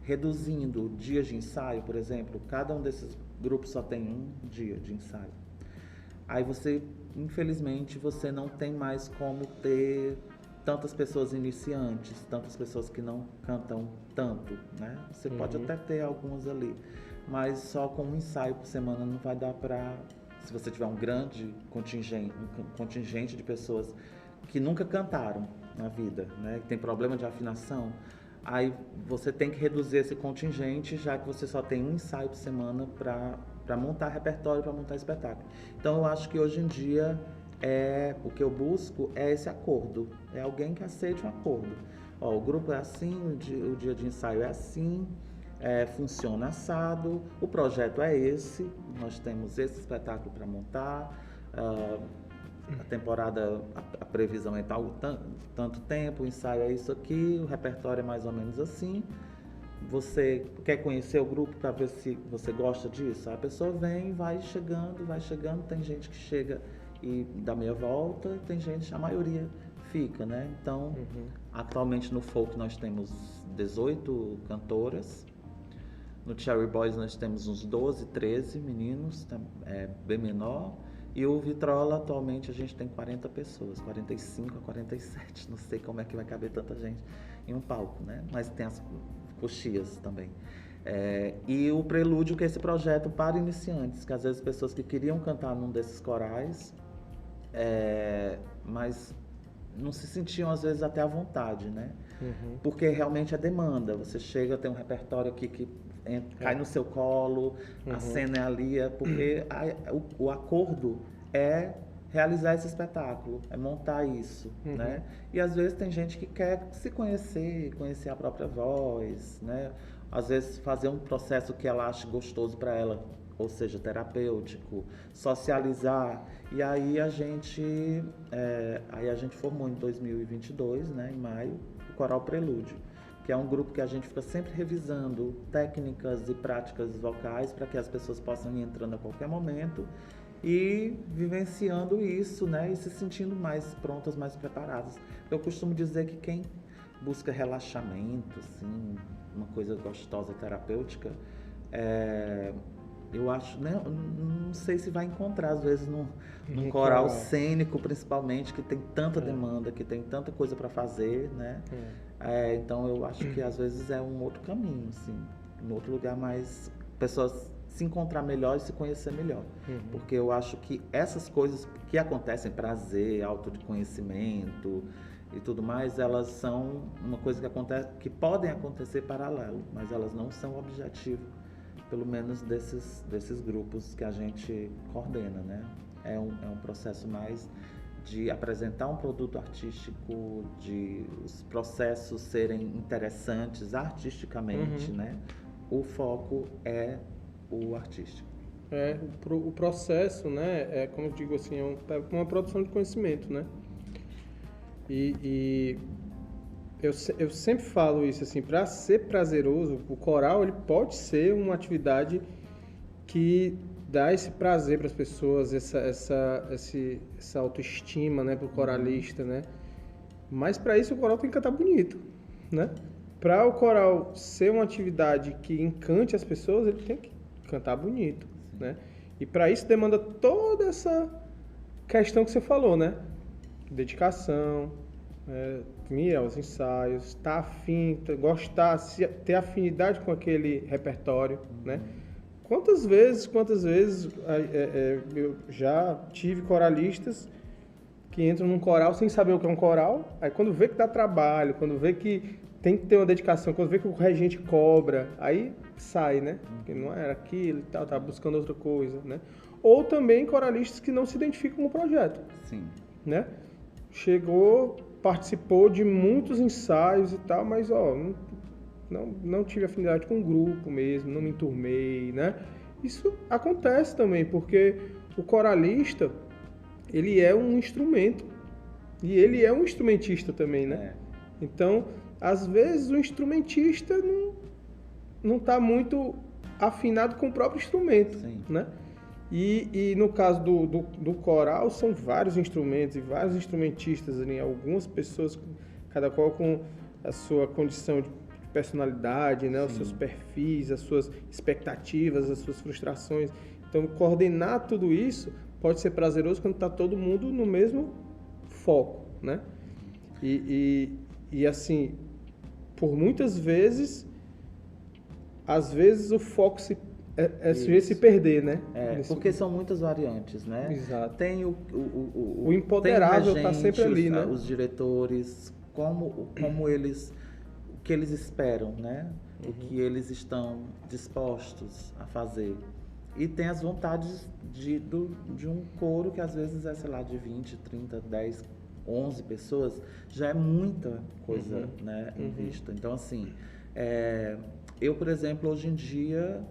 reduzindo dias de ensaio, por exemplo, cada um desses grupos só tem um dia de ensaio. Aí você, infelizmente, você não tem mais como ter tantas pessoas iniciantes, tantas pessoas que não cantam tanto, né? Você pode até ter algumas ali, mas só com um ensaio por semana não vai dar para... Se você tiver um grande contingente de pessoas que nunca cantaram na vida, né? Que tem problema de afinação, aí você tem que reduzir esse contingente, já que você só tem um ensaio por semana para montar repertório, para montar espetáculo. Então eu acho que hoje em dia o que eu busco é esse acordo, é alguém que aceite um acordo. O grupo é assim, o dia de ensaio é assim, funciona assado, o projeto é esse, nós temos esse espetáculo para montar, a temporada, a previsão é tanto tempo, o ensaio é isso aqui, o repertório é mais ou menos assim. Você quer conhecer o grupo para ver se você gosta disso? A pessoa vem, vai chegando, tem gente que chega e dá meia volta, tem gente, a maioria fica, né? Então, atualmente no folk nós temos 18 cantoras, no Cherry Boys nós temos uns 12, 13 meninos, bem menor. E o Vitrola, atualmente, a gente tem 40 pessoas, 45 a 47, não sei como é que vai caber tanta gente em um palco, né? Mas tem as coxias também. E o Prelúdio, que é esse projeto para iniciantes, que às vezes pessoas que queriam cantar num desses corais, mas não se sentiam, às vezes, até à vontade, né? Porque realmente é demanda. Você chega, tem um repertório aqui que cai no seu colo, a cena é ali, porque o acordo é realizar esse espetáculo, é montar isso, né? E às vezes tem gente que quer se conhecer a própria voz, né? Às vezes fazer um processo que ela ache gostoso para ela, ou seja, terapêutico, socializar. E aí a gente formou em 2022, né, em maio, o Coral Prelúdio, que é um grupo que a gente fica sempre revisando técnicas e práticas vocais para que as pessoas possam ir entrando a qualquer momento e vivenciando isso, né, e se sentindo mais prontas, mais preparadas. Eu costumo dizer que quem busca relaxamento, assim, uma coisa gostosa, terapêutica, eu acho, né, não sei se vai encontrar, às vezes, num coral cênico, principalmente, que tem tanta demanda, que tem tanta coisa para fazer, né? Então, eu acho que, às vezes, é um outro caminho, assim, um outro lugar mais... pessoas se encontrar melhor e se conhecer melhor. Porque eu acho que essas coisas que acontecem, prazer, autoconhecimento e tudo mais, elas são uma coisa que podem acontecer paralelo, mas elas não são objetivo, pelo menos desses grupos que a gente coordena, né? É um processo mais de apresentar um produto artístico, de os processos serem interessantes artisticamente, né? O foco é o artístico. O processo, né? Como eu digo assim, é uma produção de conhecimento, né? E eu sempre falo isso assim, para ser prazeroso, o coral ele pode ser uma atividade que dá esse prazer para as pessoas, essa autoestima, né, para o coralista, né? Mas para isso o coral tem que cantar bonito, né? Para o coral ser uma atividade que encante as pessoas, ele tem que cantar bonito, né? E para isso demanda toda essa questão que você falou, né? Dedicação, ir aos ensaios, estar afim, gostar, ter afinidade com aquele repertório, né? Quantas vezes eu já tive coralistas que entram num coral sem saber o que é um coral, aí quando vê que dá trabalho, quando vê que tem que ter uma dedicação, quando vê que o regente cobra, aí sai, né? Porque não era aquilo e tal, tá buscando outra coisa, né? ou também coralistas que não se identificam com o projeto, Sim. né? Chegou, participou de muitos ensaios e tal, mas não tive afinidade com o grupo mesmo, não me enturmei, né? Isso acontece também, porque o coralista, ele é um instrumento e ele é um instrumentista também, né? Então, às vezes o instrumentista não está muito afinado com o próprio instrumento, Sim. né? E no caso do coral, são vários instrumentos e vários instrumentistas ali, algumas pessoas, cada qual com a sua condição de personalidade, né? Os seus perfis, as suas expectativas, as suas frustrações. Então, coordenar tudo isso pode ser prazeroso quando está todo mundo no mesmo foco, né? E assim, por muitas vezes, às vezes o foco se perder, né? Porque são muitas variantes, né? Exato. Tem O imponderável está sempre ali, né? Os diretores, como eles, o que eles esperam, né? O que eles estão dispostos a fazer. E tem as vontades de um coro que às vezes é, sei lá, de 20, 30, 10, 11 pessoas, já é muita coisa, né, em vista. Então, assim, eu, por exemplo, hoje em dia,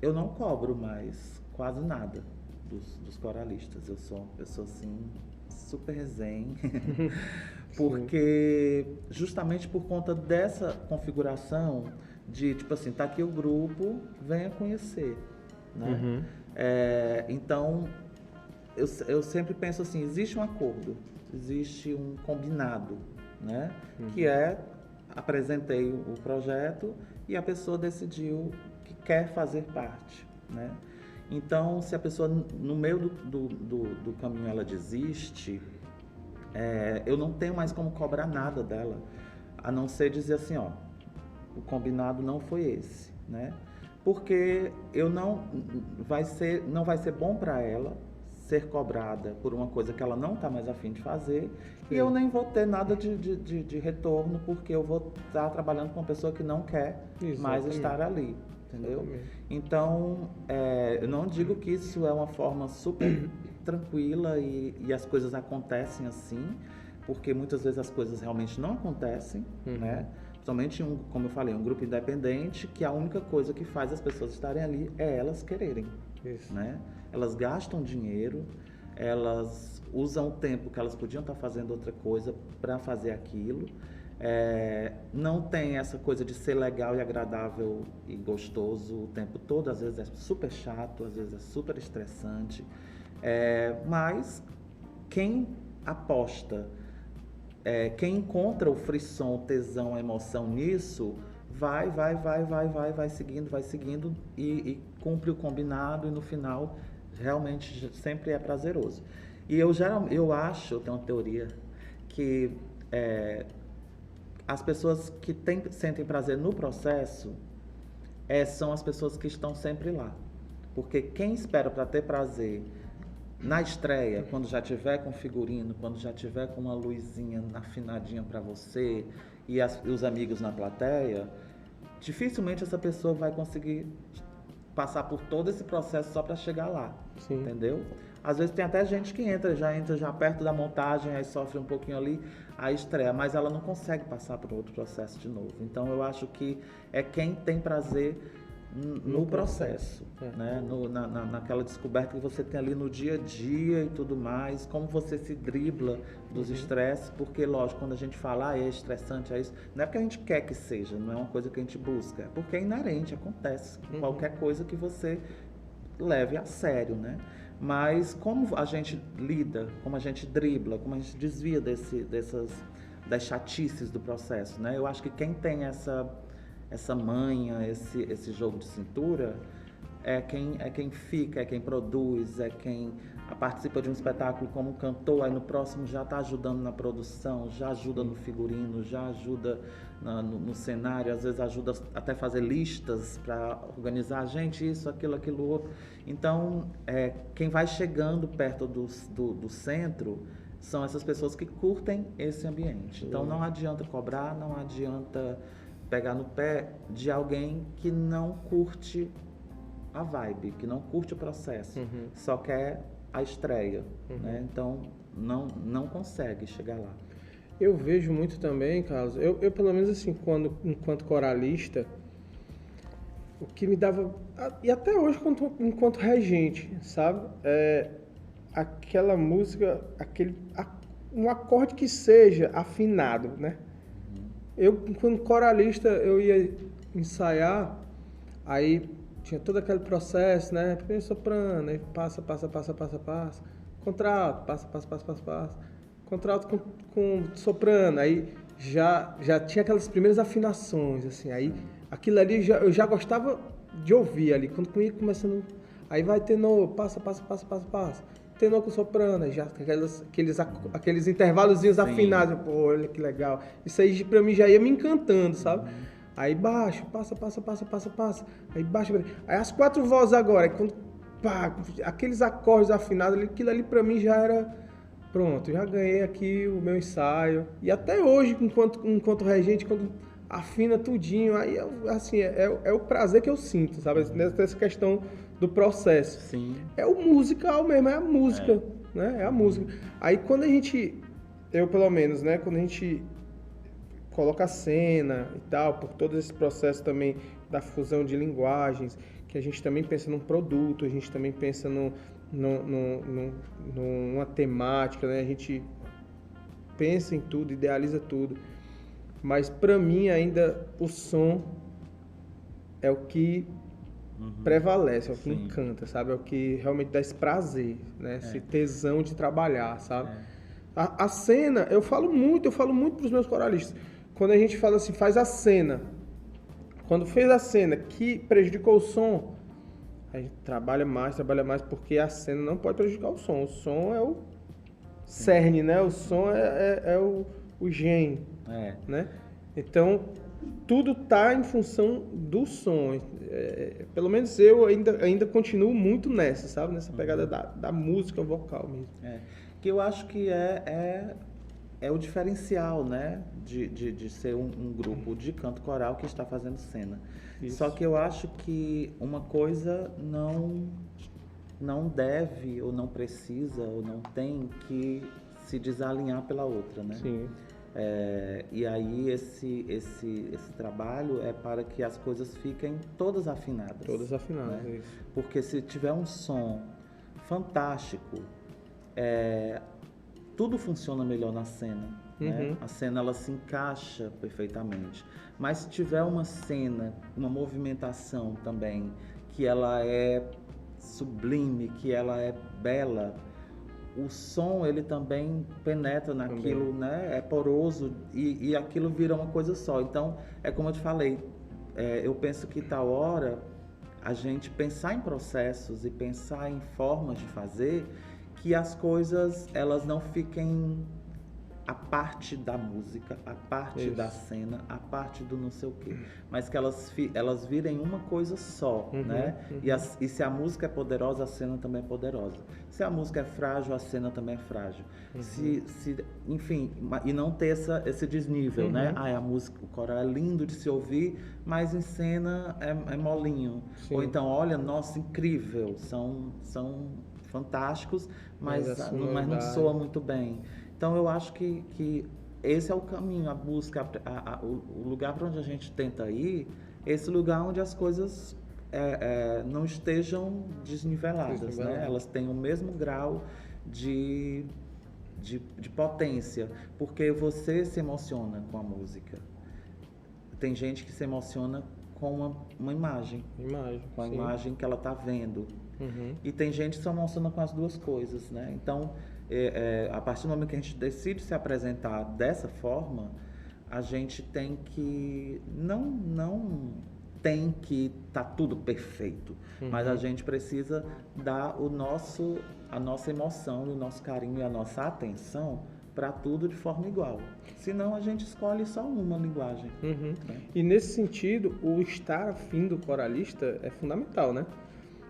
eu não cobro mais quase nada dos coralistas. Eu sou uma pessoa, assim, super zen, porque justamente por conta dessa configuração de, tipo assim, tá aqui o grupo, venha conhecer, né? Então, eu sempre penso assim, existe um acordo, existe um combinado, né? Que apresentei o projeto e a pessoa decidiu que quer fazer parte, né? Então, se a pessoa no meio do caminho ela desiste, eu não tenho mais como cobrar nada dela, a não ser dizer assim, ó, o combinado não foi esse, né? Porque não vai ser bom para ela ser cobrada por uma coisa que ela não está mais a fim de fazer. E eu nem vou ter nada de retorno, porque eu vou estar trabalhando com uma pessoa que não quer mais estar ali, entendeu? Então, eu não digo que isso é uma forma super tranquila e as coisas acontecem assim, porque muitas vezes as coisas realmente não acontecem, né? Principalmente, como eu falei, um grupo independente, que a única coisa que faz as pessoas estarem ali é elas quererem, né? Elas gastam dinheiro, elas usam o tempo que elas podiam estar fazendo outra coisa para fazer aquilo. Não tem essa coisa de ser legal e agradável e gostoso o tempo todo. Às vezes é super chato, às vezes é super estressante. Mas quem aposta, quem encontra o frisson, o tesão, a emoção nisso, vai seguindo e cumpre o combinado, e no final realmente sempre é prazeroso. E eu tenho uma teoria que as pessoas que sentem prazer no processo são as pessoas que estão sempre lá. Porque quem espera para ter prazer na estreia, quando já tiver com figurino, quando já tiver com uma luzinha afinadinha para você e os amigos na plateia, dificilmente essa pessoa vai conseguir passar por todo esse processo só para chegar lá, entendeu? Às vezes tem até gente que entra já perto da montagem, aí sofre um pouquinho ali, aí estreia, mas ela não consegue passar por outro processo de novo. Então eu acho que é quem tem prazer no processo, né? Naquela descoberta que você tem ali no dia a dia e tudo mais, como você se dribla dos estresses, porque lógico, quando a gente fala, é estressante, é isso, não é porque a gente quer que seja, não é uma coisa que a gente busca, é porque é inerente, acontece, qualquer coisa que você leve a sério, né? Mas como a gente lida, como a gente dribla, como a gente desvia das chatices do processo, né? Eu acho que quem tem essa manha, esse jogo de cintura, é quem fica, é quem produz, é quem participa de um espetáculo como cantor, aí no próximo já está ajudando na produção, já ajuda no figurino, já ajuda no cenário, às vezes ajuda até fazer listas para organizar, gente, isso, aquilo, outro. Então, quem vai chegando perto do centro são essas pessoas que curtem esse ambiente. Então, não adianta cobrar, não adianta pegar no pé de alguém que não curte a vibe, que não curte o processo, Uhum. só quer a estreia, né? Então não consegue chegar lá. Eu vejo muito também, Carlos, eu pelo menos assim, enquanto coralista, o que me dava, e até hoje enquanto regente, sabe? Aquela música, um acorde que seja afinado, né? Eu, quando coralista, eu ia ensaiar, aí tinha todo aquele processo, né? Primeiro soprano, aí passa, contralto, passa, contralto com soprano, aí já tinha aquelas primeiras afinações, assim, aí aquilo ali eu já gostava de ouvir ali, quando ia começando, aí vai tenor, passa, tenor com soprano, aí já aqueles intervalozinhos afinados, pô, olha que legal, isso aí pra mim já ia me encantando, sabe? Aí baixo, passa, aí baixo, aí as 4 vozes agora, aí quando, pá, aqueles acordes afinados, aquilo ali pra mim já era, pronto, já ganhei aqui o meu ensaio, e até hoje, enquanto regente, quando afina tudinho, aí assim, é o prazer que eu sinto, sabe, nessa questão do processo. Sim. É o musical mesmo, é a música, né, é a música. Aí quando eu pelo menos, né, quando a gente coloca a cena e tal, por todo esse processo também da fusão de linguagens, que a gente também pensa num produto, a gente também pensa numa temática, né? A gente pensa em tudo, idealiza tudo. Mas para mim ainda o som é o que prevalece, é o que encanta, sabe? É o que realmente dá esse prazer, né? Esse tesão de trabalhar, sabe? A cena, eu falo muito para os meus coralistas. Quando a gente fala assim, faz a cena. Quando fez a cena que prejudicou o som, a gente trabalha mais, porque a cena não pode prejudicar o som. O som é o cerne, né? O som é o gene, né? Então, tudo tá em função do som. Pelo menos eu ainda continuo muito nessa, sabe? Nessa pegada da música vocal mesmo. Que eu acho que é o diferencial, né, de ser um grupo de canto coral que está fazendo cena. Isso. Só que eu acho que uma coisa não deve, ou não precisa, ou não tem que se desalinhar pela outra, né? Sim. E aí esse trabalho é para que as coisas fiquem todas afinadas. Todas afinadas, né? isso. Porque se tiver um som fantástico, tudo funciona melhor na cena, né? A cena ela se encaixa perfeitamente. Mas se tiver uma cena, uma movimentação também, que ela é sublime, que ela é bela, o som ele também penetra naquilo, né? É poroso e aquilo vira uma coisa só. Então, é como eu te falei, eu penso que tal hora a gente pensar em processos e pensar em formas de fazer, que as coisas elas não fiquem a parte da música, a parte da cena, a parte do não sei o quê, mas que elas virem uma coisa só, né? E se a música é poderosa, a cena também é poderosa. Se a música é frágil, a cena também é frágil. Enfim, e não ter esse desnível, né? A música, o coral é lindo de se ouvir, mas em cena é molinho. Sim. Ou então, olha, nossa, incrível, são fantásticos, mas não soa muito bem. Então eu acho que esse é o caminho, a busca, o lugar para onde a gente tenta ir, esse lugar onde as coisas não estejam desniveladas, né? Elas têm o mesmo grau de potência, porque você se emociona com a música. Tem gente que se emociona com uma imagem, com a imagem que ela está vendo. E tem gente que se emociona com as duas coisas, né? Então, a partir do momento que a gente decide se apresentar dessa forma, a gente tem que não tem que estar tudo perfeito, mas a gente precisa dar a nossa emoção, o nosso carinho e a nossa atenção para tudo de forma igual. Senão a gente escolhe só uma linguagem. Né? E nesse sentido, o estar afim do coralista é fundamental, né?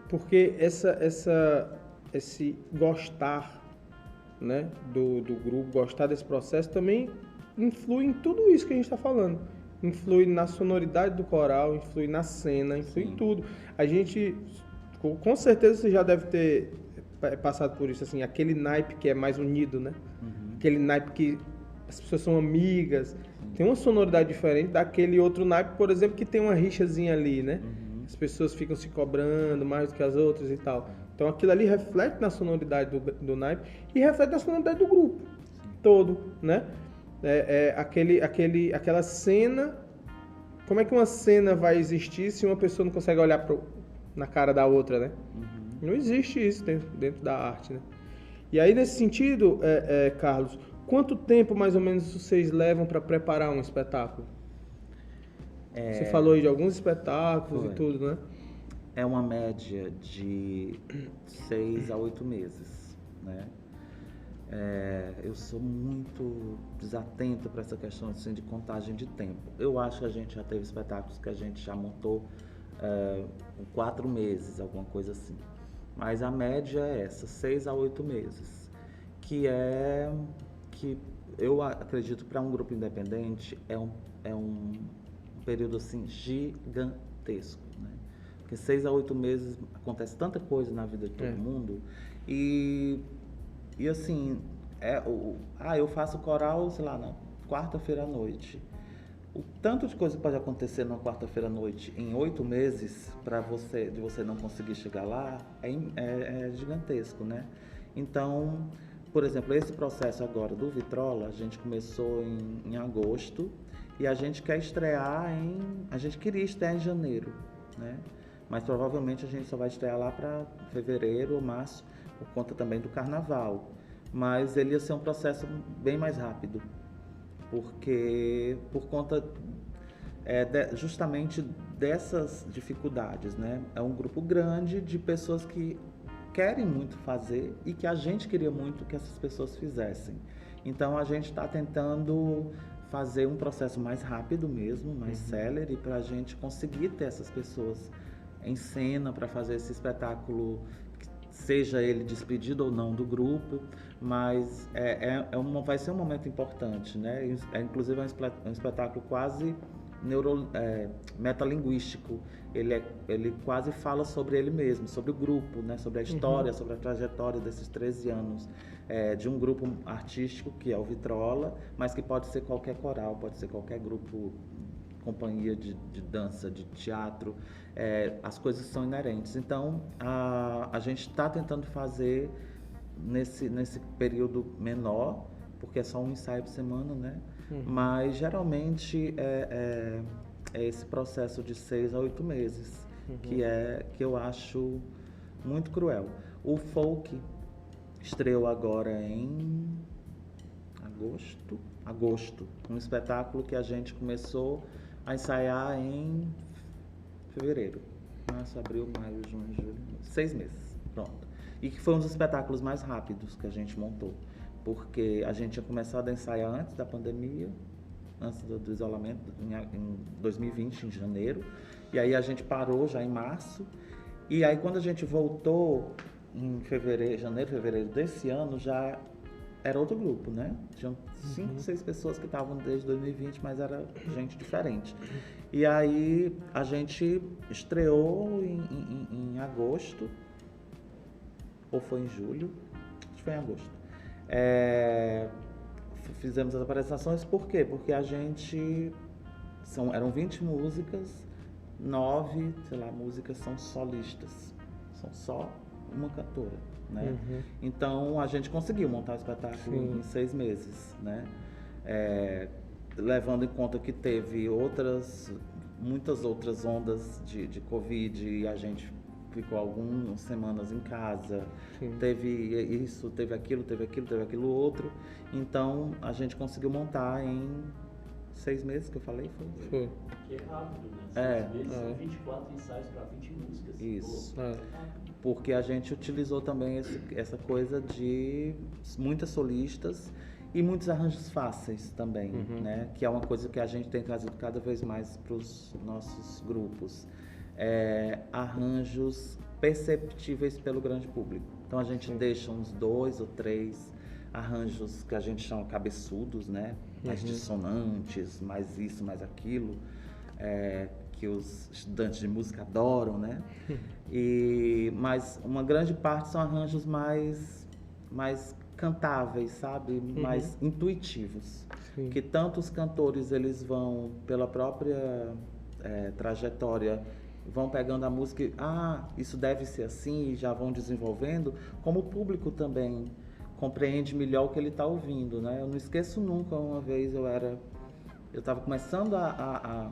Porque esse gostar, né, do grupo, gostar desse processo também influi em tudo isso que a gente está falando. Influi na sonoridade do coral, influi na cena, influi em tudo. A gente Com certeza você já deve ter passado por isso, assim, aquele naipe que é mais unido, né? Aquele naipe que as pessoas são amigas, tem uma sonoridade diferente daquele outro naipe, por exemplo, que tem uma rixazinha ali, né? As pessoas ficam se cobrando mais do que as outras e tal. Então aquilo ali reflete na sonoridade do naipe e reflete na sonoridade do grupo todo, né? Aquela cena. Como é que uma cena vai existir se uma pessoa não consegue olhar na cara da outra, né? Não existe isso dentro da arte, né? E aí, nesse sentido, Carlos, quanto tempo mais ou menos vocês levam para preparar um espetáculo? Você falou aí de alguns espetáculos e tudo, né? É uma média de 6 a 8 meses, né? Eu sou muito desatento para essa questão assim, de contagem de tempo. Eu acho que a gente já teve espetáculos que a gente já montou 4 meses, alguma coisa assim. Mas a média é essa, 6 a 8 meses. Que eu acredito para um grupo independente é um período assim gigantesco, né? Porque 6 a 8 meses acontece tanta coisa na vida de todo mundo e assim, eu faço coral, sei lá, na quarta-feira à noite. O tanto de coisa que pode acontecer na quarta-feira à noite em 8 meses de você não conseguir chegar lá é gigantesco, né? Então, por exemplo, esse processo agora do Vitrola, a gente começou em agosto e a gente queria estrear em janeiro, né? Mas provavelmente a gente só vai estrear lá para fevereiro ou março, por conta também do carnaval. Mas ele ia ser um processo bem mais rápido, porque por conta justamente dessas dificuldades, né? É um grupo grande de pessoas que querem muito fazer e que a gente queria muito que essas pessoas fizessem. Então a gente está tentando fazer um processo mais rápido mesmo, mais célere, para a gente conseguir ter essas pessoas em cena para fazer esse espetáculo, seja ele despedido ou não do grupo, mas vai ser um momento importante, né? Inclusive é um espetáculo quase metalinguístico. Ele quase fala sobre ele mesmo, sobre o grupo, né? Sobre a história, sobre a trajetória desses 13 anos de um grupo artístico que é o Vitrola, mas que pode ser qualquer coral, pode ser qualquer grupo, companhia de dança, de teatro, as coisas são inerentes. Então, a gente está tentando fazer nesse período menor, porque é só um ensaio por semana, né? Mas, geralmente, é esse processo de 6 a 8 meses, que eu acho muito cruel. O Folk estreou agora em agosto, um espetáculo que a gente começou a ensaiar em fevereiro, março, abril, maio, junho, julho, 6 meses, pronto. E que foi um dos espetáculos mais rápidos que a gente montou, porque a gente tinha começado a ensaiar antes da pandemia, antes do isolamento, em 2020, em janeiro, e aí a gente parou já em março, e aí quando a gente voltou em janeiro, fevereiro desse ano, já era outro grupo, né? Tinham 5, 6 pessoas que estavam desde 2020, mas era gente diferente. E aí a gente estreou em agosto, ou foi em julho? Acho que foi em agosto. Fizemos as apresentações, por quê? Porque a gente... eram 20 músicas, 9, músicas são solistas. São só uma cantora, né? Então a gente conseguiu montar o espetáculo em 6 meses, né? Levando em conta que teve muitas outras ondas de Covid e a gente ficou algumas semanas em casa. Teve isso, teve aquilo outro. Então a gente conseguiu montar em 6 meses, que eu falei, Foi. Que é rápido, né? 6 meses são 24 ensaios para 20 músicas. Isso. Porque a gente utilizou também essa coisa de muitas solistas e muitos arranjos fáceis também, né? Que é uma coisa que a gente tem trazido cada vez mais para os nossos grupos. Arranjos perceptíveis pelo grande público. Então a gente deixa uns 2 ou 3 arranjos que a gente chama cabeçudos, né? Mais dissonantes, mais isso, mais aquilo. que os estudantes de música adoram, né? Mas uma grande parte são arranjos mais cantáveis, sabe? Mais intuitivos. Sim. Que tanto os cantores eles vão pela própria trajetória, vão pegando a música e, isso deve ser assim, e já vão desenvolvendo, como o público também compreende melhor o que ele está ouvindo, né? Eu não esqueço nunca, uma vez eu estava começando a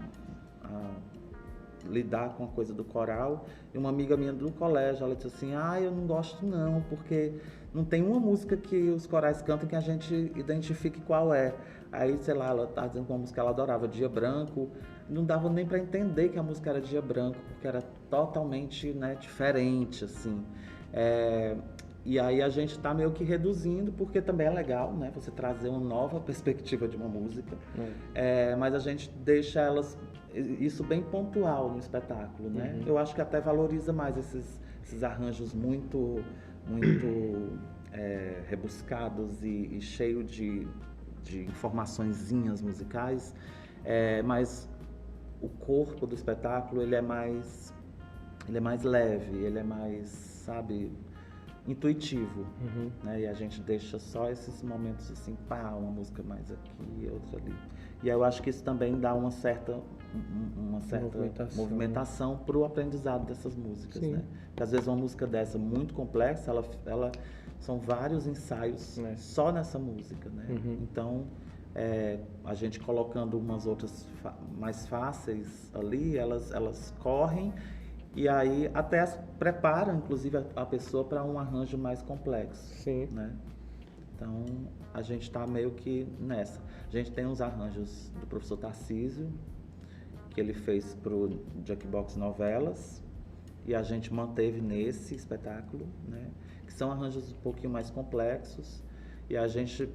lidar com a coisa do coral, e uma amiga minha do colégio, ela disse assim, eu não gosto não, porque não tem uma música que os corais cantam que a gente identifique qual é. Aí, sei lá, ela tá dizendo que uma música que ela adorava, Dia Branco, não dava nem para entender que a música era Dia Branco, porque era totalmente, né, diferente, assim. E aí a gente está meio que reduzindo, porque também é legal, né, você trazer uma nova perspectiva de uma música, mas a gente deixa isso bem pontual no espetáculo, né? Eu acho que até valoriza mais esses arranjos muito rebuscados e cheio de informaçõezinhas musicais, mas o corpo do espetáculo ele é mais leve, ele é mais, sabe, intuitivo, né? E a gente deixa só esses momentos assim, uma música mais aqui, outra ali. E eu acho que isso também dá uma certa movimentação para o aprendizado dessas músicas, né? Porque às vezes uma música dessa muito complexa, ela são vários ensaios só nessa música, né? Então, a gente colocando umas outras mais fáceis ali, elas correm e aí até preparam, inclusive, a pessoa para um arranjo mais complexo. Sim. Né? Então, a gente está meio que nessa. A gente tem uns arranjos do professor Tarcísio, que ele fez para o Jackbox Novelas, e a gente manteve nesse espetáculo, né? Que são arranjos um pouquinho mais complexos, e a gente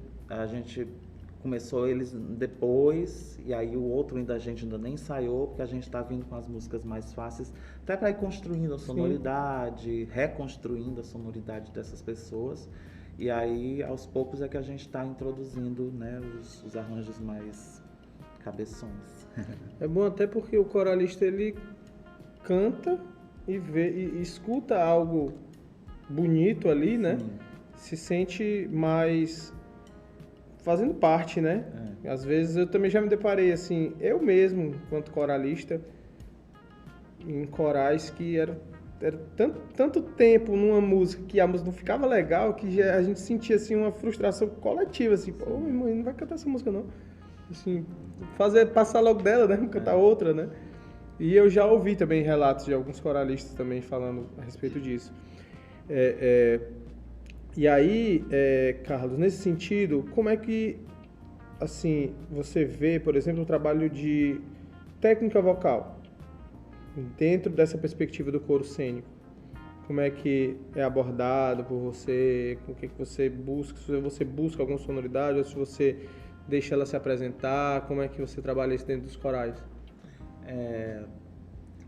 começou eles depois, e aí o outro a gente ainda nem ensaiou, porque a gente está vindo com as músicas mais fáceis, até para ir construindo a sonoridade, reconstruindo a sonoridade dessas pessoas. E aí, aos poucos, é que a gente está introduzindo, né, os arranjos mais cabeções. É bom até porque o coralista, ele canta e escuta algo bonito ali, né? Se sente mais fazendo parte, né? Às vezes eu também já me deparei assim, eu mesmo, enquanto coralista, em corais que era tanto tempo numa música que a música não ficava legal, que a gente sentia assim uma frustração coletiva, assim, pô, irmão, não vai cantar essa música não. Assim, passar logo dela, né? Cantar outra, né? E eu já ouvi também relatos de alguns coralistas também falando a respeito disso. E aí, Carlos, nesse sentido, como é que, assim, você vê, por exemplo, o trabalho de técnica vocal dentro dessa perspectiva do coro cênico? Como é que é abordado por você? O que você busca? Se você busca alguma sonoridade ou se você deixa ela se apresentar? Como é que você trabalha isso dentro dos corais?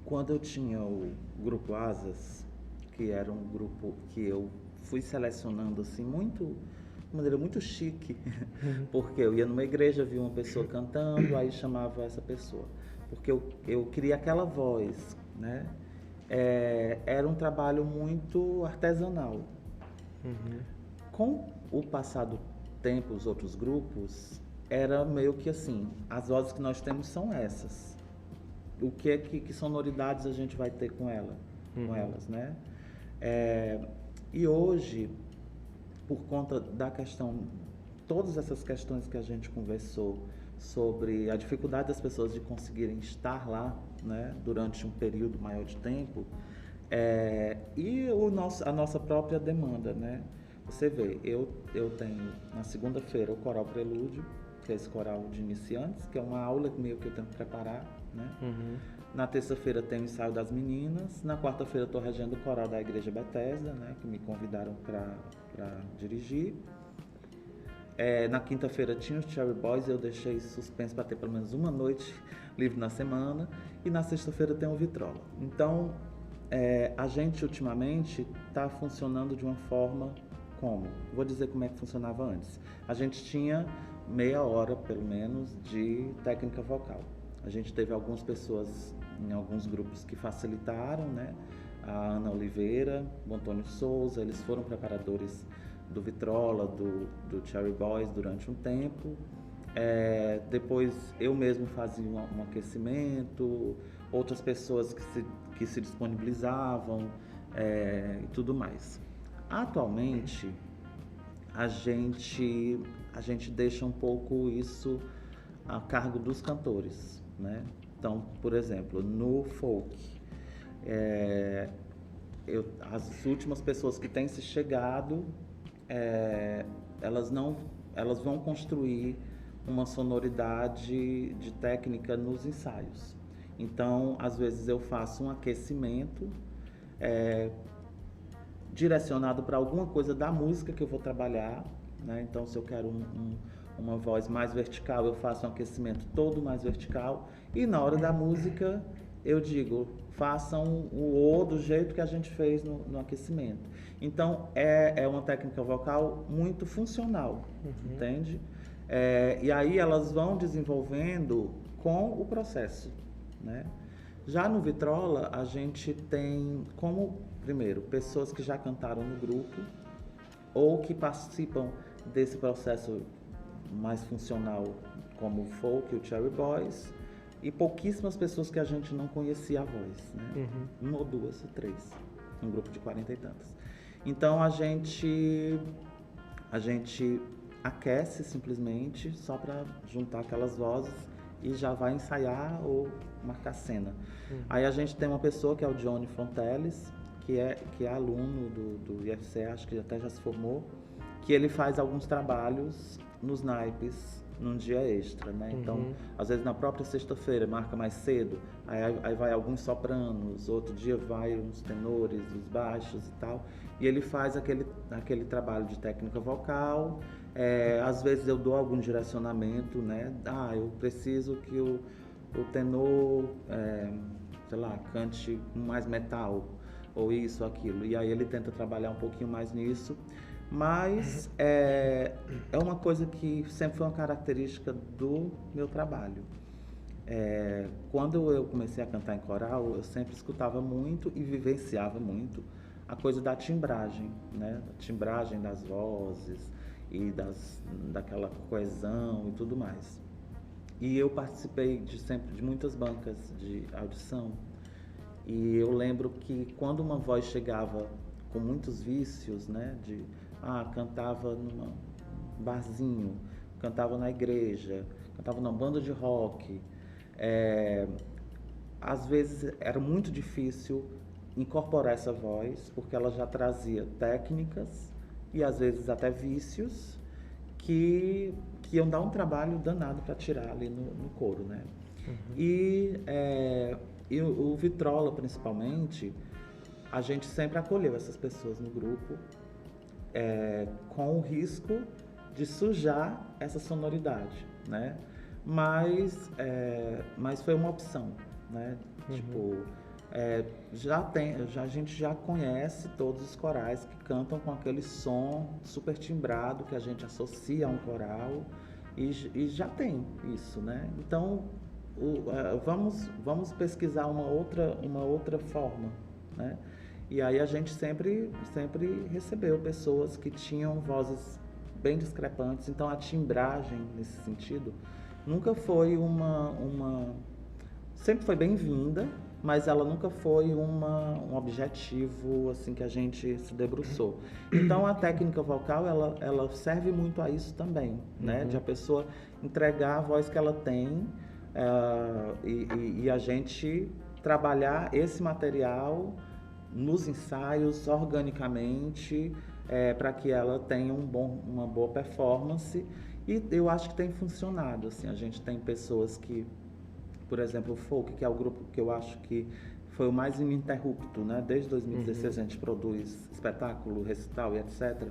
Quando eu tinha o Grupo Asas, que era um grupo que eu fui selecionando assim de maneira muito chique, porque eu ia numa igreja, via uma pessoa cantando, aí chamava essa pessoa, porque eu queria aquela voz, né? Era um trabalho muito artesanal. Com o passar do tempo, os outros grupos, era meio que assim, as vozes que nós temos são essas. O que sonoridades a gente vai ter com elas, né? E hoje, por conta da questão, todas essas questões que a gente conversou sobre a dificuldade das pessoas de conseguirem estar lá, né, durante um período maior de tempo, e a nossa própria demanda, né? Você vê, eu tenho na segunda-feira o Coral Prelúdio, que é esse coral de iniciantes, que é uma aula meio que eu tenho que preparar, né? Na terça-feira tem o ensaio das meninas, na quarta-feira estou regendo o coral da Igreja Bethesda, né, que me convidaram para dirigir. Na quinta-feira tinha os Cherry Boys, eu deixei suspenso para ter pelo menos uma noite livre na semana, e na sexta-feira tem o Vitrola. Então, a gente ultimamente está funcionando de uma forma como? Vou dizer como é que funcionava antes. A gente tinha meia hora, pelo menos, de técnica vocal. A gente teve algumas pessoas em alguns grupos que facilitaram, né? A Ana Oliveira, o Antônio Souza, eles foram preparadores do Vitrola, do Cherry Boys durante um tempo. Depois eu mesmo fazia um aquecimento, outras pessoas que se disponibilizavam e tudo mais. Atualmente, a gente deixa um pouco isso a cargo dos cantores, né? Então, por exemplo, no folk, as últimas pessoas que têm se chegado, elas vão construir uma sonoridade de técnica nos ensaios. Então, às vezes eu faço um aquecimento direcionado para alguma coisa da música que eu vou trabalhar, né? Então, se eu quero uma voz mais vertical, eu faço um aquecimento todo mais vertical, e na hora da música eu digo, façam o O do jeito que a gente fez no aquecimento. Então, é uma técnica vocal muito funcional, entende? E aí elas vão desenvolvendo com o processo, né? Já no Vitrola, a gente tem como, primeiro, pessoas que já cantaram no grupo ou que participam desse processo mais funcional, como o folk e o Cherry Boys, e pouquíssimas pessoas que a gente não conhecia a voz, né? Uma ou duas ou três, um grupo de 40 e tantas. Então a gente aquece simplesmente só para juntar aquelas vozes e já vai ensaiar ou marcar cena. Aí a gente tem uma pessoa que é o Johnny Fonteles, que é aluno do IFCE, acho que até já se formou, que ele faz alguns trabalhos nos naipes num dia extra, né? Então, às vezes na própria sexta-feira marca mais cedo, aí vai alguns sopranos, outro dia vai uns tenores, os baixos e tal, e ele faz aquele trabalho de técnica vocal. Às vezes eu dou algum direcionamento, né? Eu preciso que o tenor, sei lá, cante mais metal, ou isso, aquilo, e aí ele tenta trabalhar um pouquinho mais nisso. Mas é uma coisa que sempre foi uma característica do meu trabalho. Quando eu comecei a cantar em coral, eu sempre escutava muito e vivenciava muito a coisa da timbragem, né? A timbragem das vozes e daquela coesão e tudo mais. E eu participei sempre de muitas bancas de audição, e eu lembro que quando uma voz chegava com muitos vícios, né? Cantava num barzinho, cantava na igreja, cantava numa banda de rock. Às vezes era muito difícil incorporar essa voz, porque ela já trazia técnicas e às vezes até vícios que iam dar um trabalho danado para tirar ali no coro, né? E o Vitrola, principalmente, a gente sempre acolheu essas pessoas no grupo, com o risco de sujar essa sonoridade, né? Mas foi uma opção, né? Tipo, a gente já conhece todos os corais que cantam com aquele som super timbrado que a gente associa a um coral, e já tem isso, né? Então, vamos pesquisar uma outra forma, né? E aí a gente sempre recebeu pessoas que tinham vozes bem discrepantes. Então a timbragem, nesse sentido, nunca foi sempre foi bem-vinda, mas ela nunca foi um objetivo assim que a gente se debruçou. Então a técnica vocal, ela serve muito a isso também, né? De a pessoa entregar a voz que ela tem, e a gente trabalhar esse material nos ensaios organicamente, para que ela tenha uma boa performance. E eu acho que tem funcionado, assim. A gente tem pessoas que, por exemplo, o folk, que é o grupo que eu acho que foi o mais ininterrupto, né? Desde 2016 a gente produz espetáculo, recital e etc.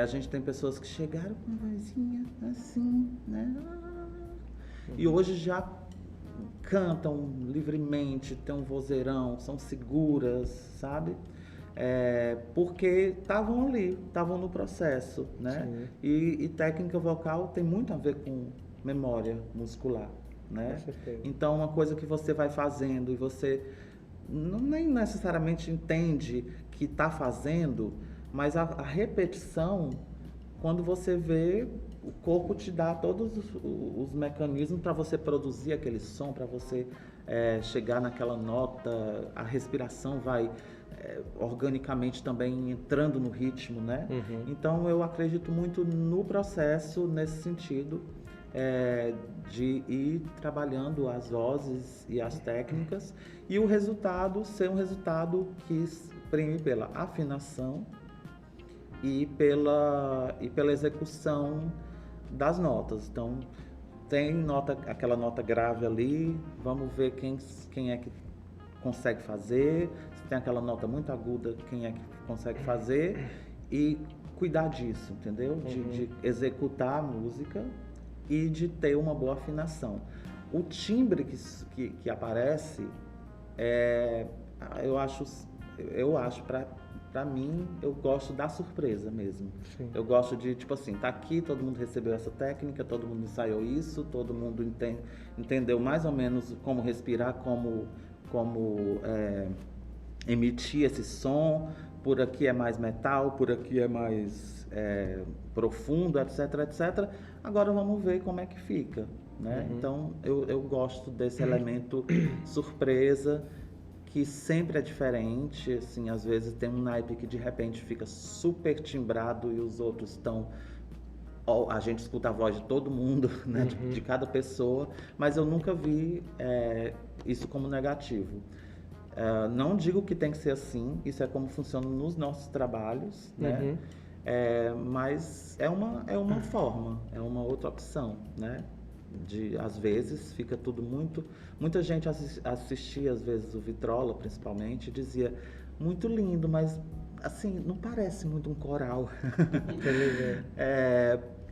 A gente tem pessoas que chegaram com uma vozinha assim, né? E hoje já cantam livremente, têm um vozeirão, são seguras, sabe? Porque estavam ali, estavam no processo, né? E técnica vocal tem muito a ver com memória muscular, né? Com certeza. Então, uma coisa que você vai fazendo e você nem necessariamente entende que está fazendo, mas a repetição, quando você vê, o corpo te dá todos os mecanismos para você produzir aquele som, para você chegar naquela nota, a respiração vai organicamente também entrando no ritmo, né? Então eu acredito muito no processo nesse sentido, de ir trabalhando as vozes e as técnicas e o resultado ser um resultado que prime pela afinação e pela execução das notas. Então tem aquela nota grave ali, vamos ver quem é que consegue fazer, se tem aquela nota muito aguda, quem é que consegue fazer e cuidar disso, entendeu? De executar a música e de ter uma boa afinação. O timbre que aparece, eu acho para mim, eu gosto da surpresa mesmo. Sim. Eu gosto de, tipo assim, tá aqui, todo mundo recebeu essa técnica, todo mundo ensaiou isso, todo mundo entendeu mais ou menos como respirar, como emitir esse som, por aqui é mais metal, por aqui é mais profundo, etc, etc. Agora vamos ver como é que fica, né? Então eu gosto desse elemento surpresa, que sempre é diferente, assim, às vezes tem um naipe que de repente fica super timbrado e os outros estão... A gente escuta a voz de todo mundo, né, de cada pessoa, mas eu nunca vi isso como negativo. Não digo que tem que ser assim, isso é como funciona nos nossos trabalhos, né? Mas é uma forma, é uma outra opção, né? Às vezes fica tudo muito... Muita gente assistia, às vezes, o Vitrola, principalmente, e dizia, muito lindo, mas, assim, não parece muito um coral.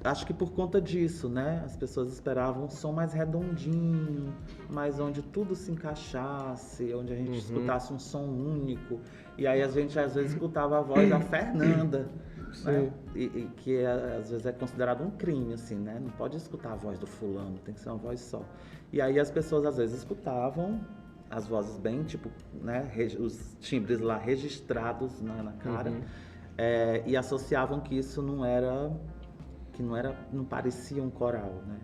Acho que por conta disso, né? As pessoas esperavam um som mais redondinho, mas onde tudo se encaixasse, onde a gente escutasse um som único. E aí a gente, às vezes, escutava a voz da Fernanda, né? E que às vezes é considerado um crime, assim, né? Não pode escutar a voz do fulano, tem que ser uma voz só. E aí as pessoas às vezes escutavam as vozes bem, tipo, né? Os timbres lá registrados na cara, e associavam que isso não parecia um coral, né?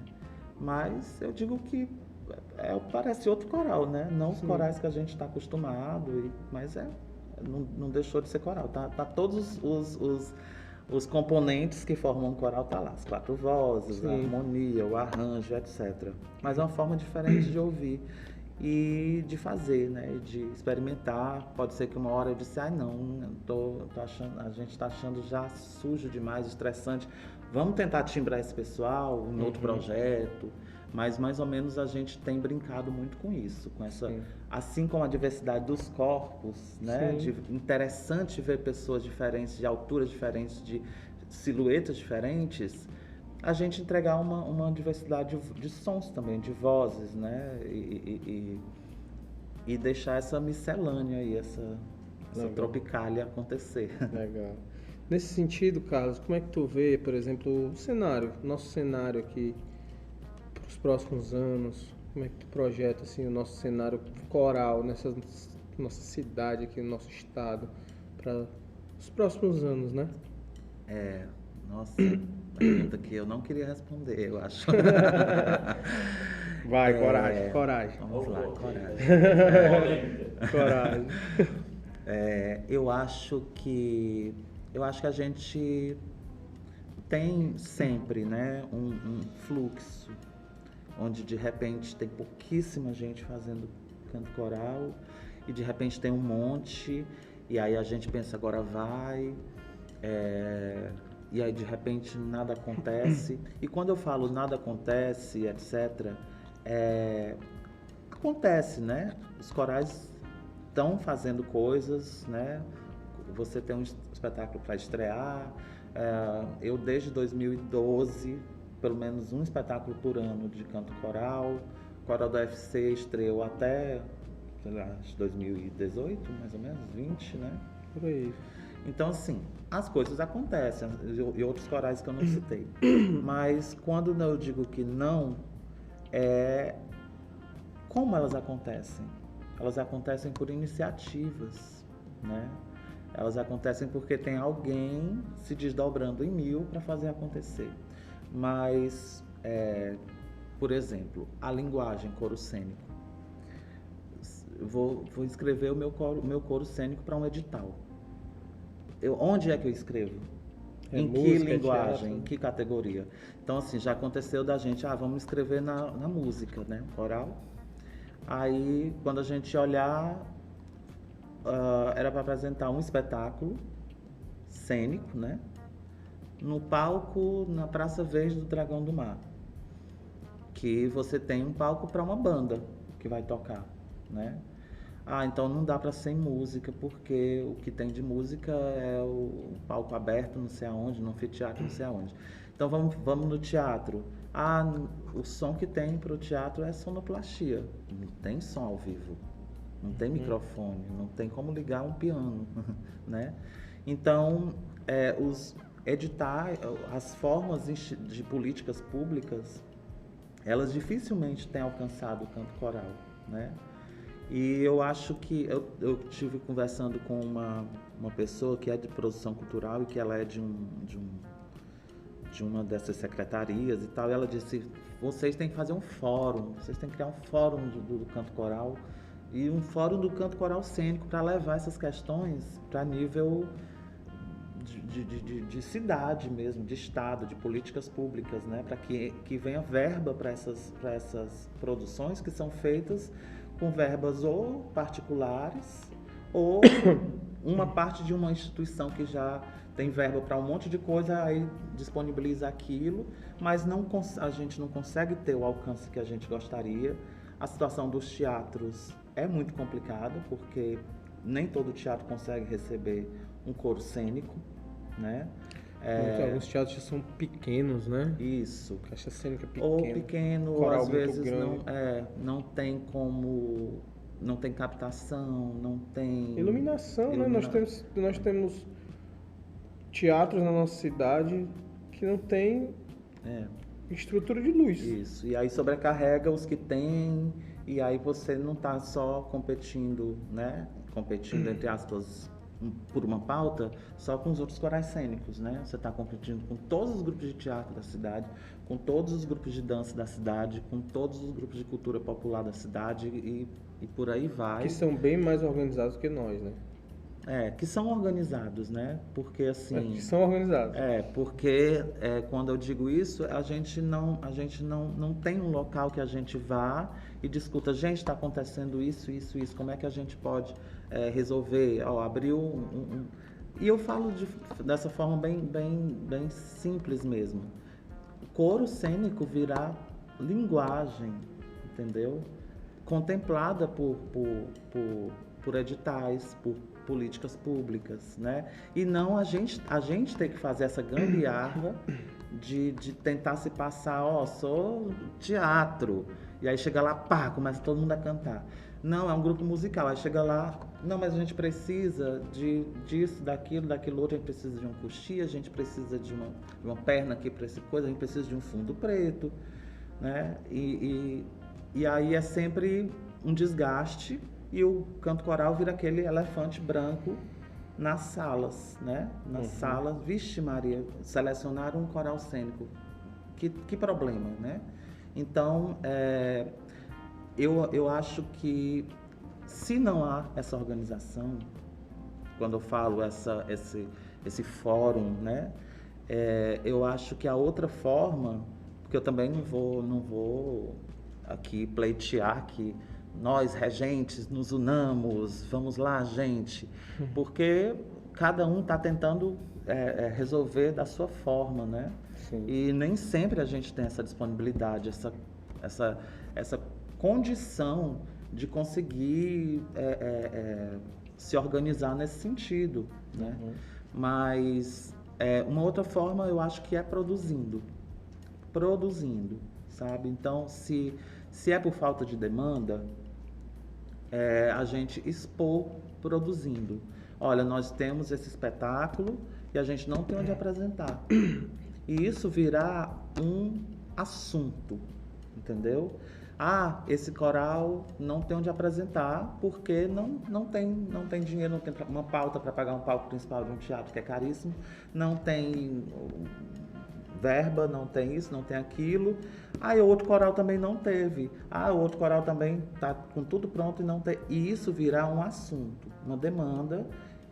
Mas eu digo que parece outro coral, né? Não os corais que a gente está acostumado, mas não deixou de ser coral. Tá todos os componentes que formam um coral tá lá, as 4 vozes, a harmonia, o arranjo, etc. Mas é uma forma diferente de ouvir e de fazer, né? De experimentar. Pode ser que uma hora eu disse, a gente está achando já sujo demais, estressante. Vamos tentar timbrar esse pessoal em outro projeto. Mas mais ou menos a gente tem brincado muito com isso, com essa, assim como a diversidade dos corpos, né? Interessante ver pessoas diferentes, de alturas diferentes, de silhuetas diferentes, a gente entregar uma diversidade de sons também, de vozes, né? E deixar essa miscelânea aí, essa tropicália acontecer. Legal. Nesse sentido, Carlos, como é que tu vê, por exemplo, nosso cenário aqui para os próximos anos? Como é que tu projeta assim, o nosso cenário coral nessa nossa cidade aqui, no nosso estado, para os próximos anos, né? Nossa, pergunta que eu não queria responder, eu acho. Vai, coragem. Vamos lá, coragem. Coragem. Eu acho que a gente tem sempre, né, um fluxo, onde de repente tem pouquíssima gente fazendo canto coral e de repente tem um monte, e aí a gente pensa, agora vai, e aí de repente nada acontece. E quando eu falo nada acontece, etc., acontece, né? Os corais estão fazendo coisas, né? Você tem um espetáculo para estrear. Eu desde 2012, pelo menos um espetáculo por ano de canto coral. O Coral da UFC estreou até, sei lá, 2018, mais ou menos, 20, né? Por aí. Então, assim, as coisas acontecem, e outros corais que eu não citei. Mas quando eu digo que não, como elas acontecem? Elas acontecem por iniciativas, né? Elas acontecem porque tem alguém se desdobrando em mil para fazer acontecer. Mas, por exemplo, a linguagem, coro cênico. Vou escrever o meu coro cênico para um edital. Onde é que eu escrevo? Em que música, linguagem, teatro. em que categoria? Então, assim, já aconteceu da gente, vamos escrever na música, né? Coral. Aí, quando a gente olhar, era para apresentar um espetáculo cênico, né? No palco, na Praça Verde do Dragão do Mar. Que você tem um palco para uma banda que vai tocar, né? Então não dá para ser em música, porque o que tem de música é o palco aberto, não sei aonde, no anfiteatro, não sei aonde. Então vamos no teatro. O som que tem para o teatro é sonoplastia. Não tem som ao vivo, não tem microfone, não tem como ligar um piano, né? Então, os editais, as formas de políticas públicas, elas dificilmente têm alcançado o canto coral, né? E eu acho que eu tive conversando com uma pessoa que é de produção cultural e que ela é de uma dessas secretarias e tal, e ela disse: vocês têm que fazer um fórum, vocês têm que criar um fórum do canto coral e um fórum do canto coral cênico para levar essas questões para nível de cidade mesmo, de estado, de políticas públicas, né? Para que venha verba para essas produções que são feitas com verbas ou particulares ou uma parte de uma instituição que já tem verba para um monte de coisa, aí disponibiliza aquilo, mas a gente não consegue ter o alcance que a gente gostaria. A situação dos teatros é muito complicada, porque nem todo teatro consegue receber um coro cênico, né? Alguns teatros são pequenos, né? Isso. Caixa cênica pequena. Ou pequeno, ou coral às muito vezes grande. não tem como, não tem captação, não tem Iluminação, né? Nós temos teatros na nossa cidade que não tem estrutura de luz. Isso. E aí sobrecarrega os que tem, e aí você não está só competindo, né? Competindo, entre aspas, por uma pauta, só com os outros corais cênicos, né? Você está competindo com todos os grupos de teatro da cidade, com todos os grupos de dança da cidade, com todos os grupos de cultura popular da cidade e por aí vai. Que são bem mais organizados que nós, né? Que são organizados, né? Porque assim... Que são organizados. Porque quando eu digo isso, a gente não tem um local que a gente vá e discuta, gente, está acontecendo isso, como é que a gente pode resolver? Abriu E eu falo dessa forma bem simples mesmo. O coro cênico virá linguagem, entendeu? Contemplada por editais, por políticas públicas, né? E não a gente tem que fazer essa gambiarra de tentar se passar, sou teatro, e aí chega lá, começa todo mundo a cantar. Não, é um grupo musical, aí chega lá, não, mas a gente precisa disso, daquilo outro, a gente precisa de uma coxia, a gente precisa de uma perna aqui para essa coisa, a gente precisa de um fundo preto, né? E aí é sempre um desgaste, e o canto coral vira aquele elefante branco nas salas, né? Nas salas, vixe Maria, selecionar um coral cênico. Que problema, né? Então, eu acho que se não há essa organização, quando eu falo esse fórum, né? Eu acho que a outra forma, porque eu também não vou aqui pleitear que nós, regentes, nos unamos, vamos lá, gente, porque cada um está tentando resolver da sua forma, né? Sim. E nem sempre a gente tem essa disponibilidade, essa condição de conseguir se organizar nesse sentido, né? Mas uma outra forma eu acho que é produzindo, sabe? Então, se é por falta de demanda, a gente expor produzindo. Olha, nós temos esse espetáculo e a gente não tem onde apresentar. E isso virá um assunto, entendeu? Ah, esse coral não tem onde apresentar porque não tem dinheiro, não tem uma pauta para pagar um palco principal de um teatro que é caríssimo, não tem verba, não tem isso, não tem aquilo. Ah, e o outro coral também não teve. Ah, o outro coral também está com tudo pronto e não tem. E isso virá um assunto, uma demanda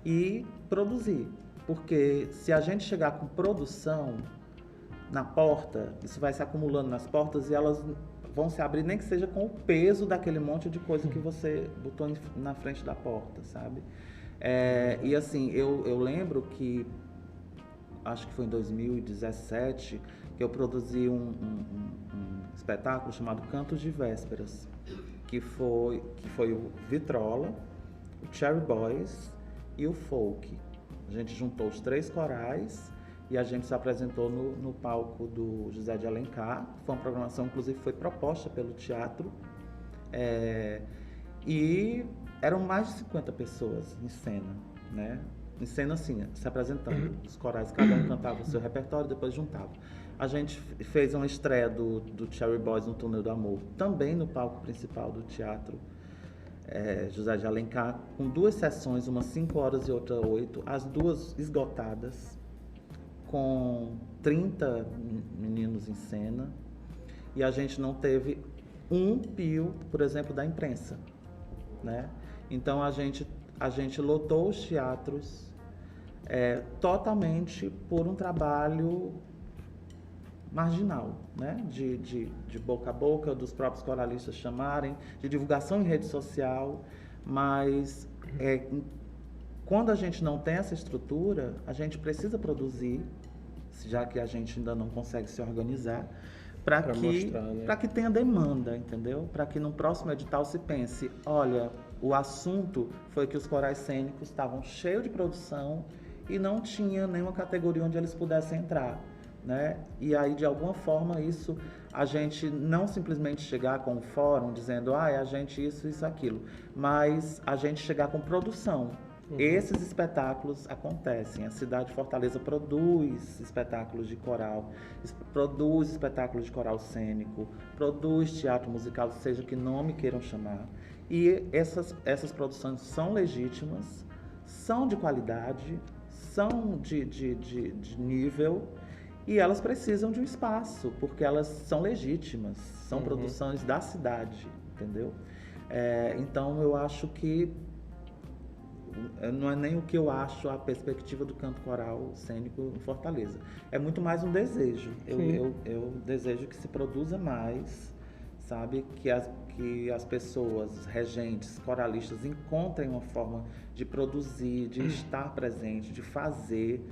e produzir. Porque se a gente chegar com produção na porta, isso vai se acumulando nas portas e elas vão se abrir, nem que seja com o peso daquele monte de coisa que você botou na frente da porta, sabe? E assim, eu lembro que, acho que foi em 2017, que eu produzi um espetáculo chamado Cantos de Vésperas, que foi o Vitrola, o Cherry Boys e o Folk. A gente juntou os 3 corais e a gente se apresentou no palco do José de Alencar. Foi uma programação, inclusive, foi proposta pelo teatro. E eram mais de 50 pessoas em cena, né? Em cena, assim, se apresentando. Os corais, cada um cantava o seu repertório, depois juntava. A gente fez uma estreia do Cherry Boys no Túnel do Amor, também no palco principal do teatro José de Alencar, com 2 sessões, uma 5 horas e outra 8, as 2 esgotadas, com 30 meninos em cena, e a gente não teve um pio, por exemplo, da imprensa, né? Então a gente lotou os teatros totalmente por um trabalho marginal, né? De boca a boca, dos próprios coralistas chamarem, de divulgação em rede social, mas quando a gente não tem essa estrutura, a gente precisa produzir, já que a gente ainda não consegue se organizar, para que tenha demanda, entendeu? Para que no próximo edital se pense, olha, o assunto foi que os corais cênicos estavam cheios de produção e não tinha nenhuma categoria onde eles pudessem entrar, né? E aí, de alguma forma, isso, a gente não simplesmente chegar com o fórum dizendo, é a gente isso, aquilo, mas a gente chegar com produção. Esses espetáculos acontecem. A cidade de Fortaleza produz espetáculos de coral, produz espetáculos de coral cênico, produz teatro musical, seja que nome queiram chamar. E essas produções são legítimas, são de qualidade, são de nível, e elas precisam de um espaço, porque elas são legítimas, são produções da cidade, entendeu? Então eu acho que não é nem o que eu acho a perspectiva do canto coral cênico em Fortaleza. É muito mais um desejo. Eu desejo que se produza mais, sabe? Que as pessoas, regentes, coralistas, encontrem uma forma de produzir, de estar presente, de fazer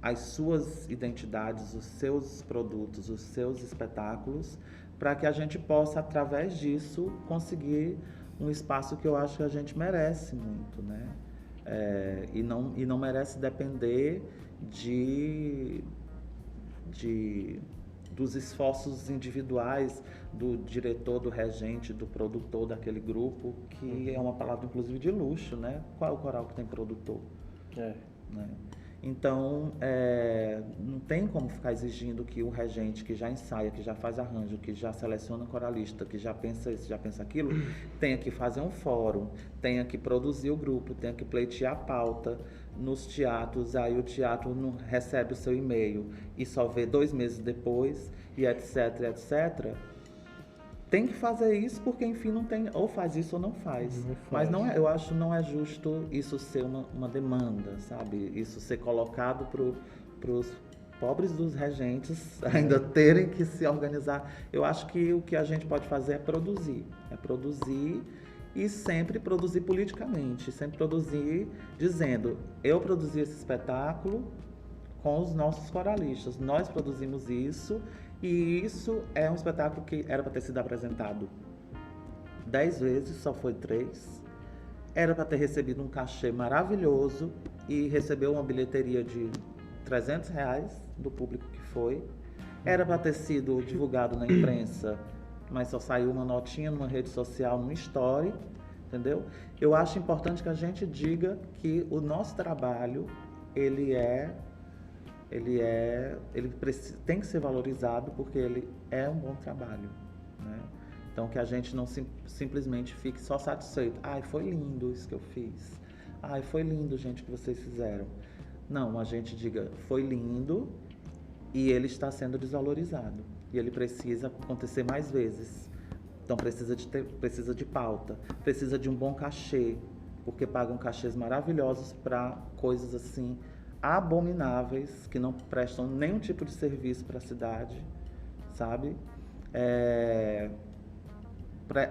as suas identidades, os seus produtos, os seus espetáculos, para que a gente possa, através disso, conseguir um espaço que eu acho que a gente merece muito, né? E não merece depender dos esforços individuais do diretor, do regente, do produtor daquele grupo, que é uma palavra, inclusive, de luxo, né? Qual é o coral que tem produtor? Né? Então, não tem como ficar exigindo que o regente que já ensaia, que já faz arranjo, que já seleciona coralista, que já pensa isso, já pensa aquilo, tenha que fazer um fórum, tenha que produzir o grupo, tenha que pleitear a pauta nos teatros, aí o teatro não recebe o seu e-mail e só vê 2 meses depois, e etc, etc. Tem que fazer isso porque, enfim, não tem, ou faz isso ou não faz. Mas eu acho que não é justo isso ser uma demanda, sabe? Isso ser colocado para os pobres dos regentes ainda terem que se organizar. Eu acho que o que a gente pode fazer é produzir e sempre produzir politicamente, sempre produzir dizendo, eu produzi esse espetáculo com os nossos coralistas, nós produzimos isso. E isso é um espetáculo que era para ter sido apresentado 10 vezes, só foi 3. Era para ter recebido um cachê maravilhoso e recebeu uma bilheteria de R$300 do público que foi. Era para ter sido divulgado na imprensa, mas só saiu uma notinha numa rede social, num story, entendeu? Eu acho importante que a gente diga que o nosso trabalho, ele é tem que ser valorizado porque ele é um bom trabalho, né? Então que a gente não simplesmente fique só satisfeito. Ai, foi lindo isso que eu fiz. Ai, foi lindo, gente, que vocês fizeram. Não, a gente diga, foi lindo e ele está sendo desvalorizado. E ele precisa acontecer mais vezes. Então precisa de pauta, precisa de um bom cachê, porque pagam cachês maravilhosos para coisas assim abomináveis, que não prestam nenhum tipo de serviço para a cidade, sabe?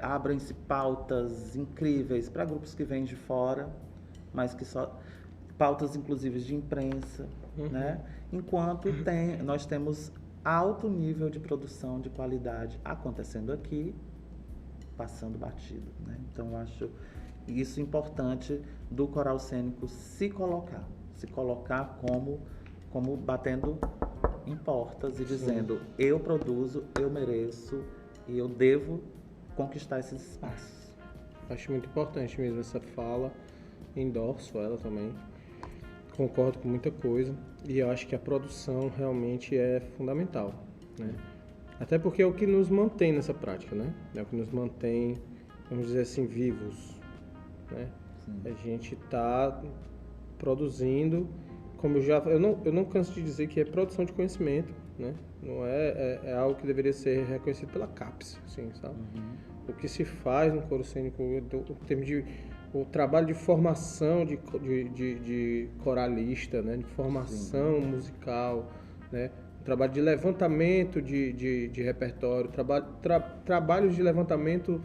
Abrem-se pautas incríveis para grupos que vêm de fora, mas que só... pautas inclusive de imprensa, né? Enquanto nós temos alto nível de produção de qualidade acontecendo aqui, passando batido, né? Então eu acho isso importante do coral cênico se colocar como batendo em portas e dizendo, eu produzo, eu mereço e eu devo conquistar esses espaços. Acho muito importante mesmo essa fala, endorso ela também, concordo com muita coisa e eu acho que a produção realmente é fundamental, né? Até porque é o que nos mantém nessa prática, né? É o que nos mantém, vamos dizer assim, vivos, né? A gente está produzindo, como eu não canso de dizer que é produção de conhecimento, né? Não é algo que deveria ser reconhecido pela CAPES, assim, sabe? O que se faz no coro cênico, em termos de o trabalho de formação de coralista, né? De formação musical, né? Trabalho de levantamento de repertório, trabalhos de levantamento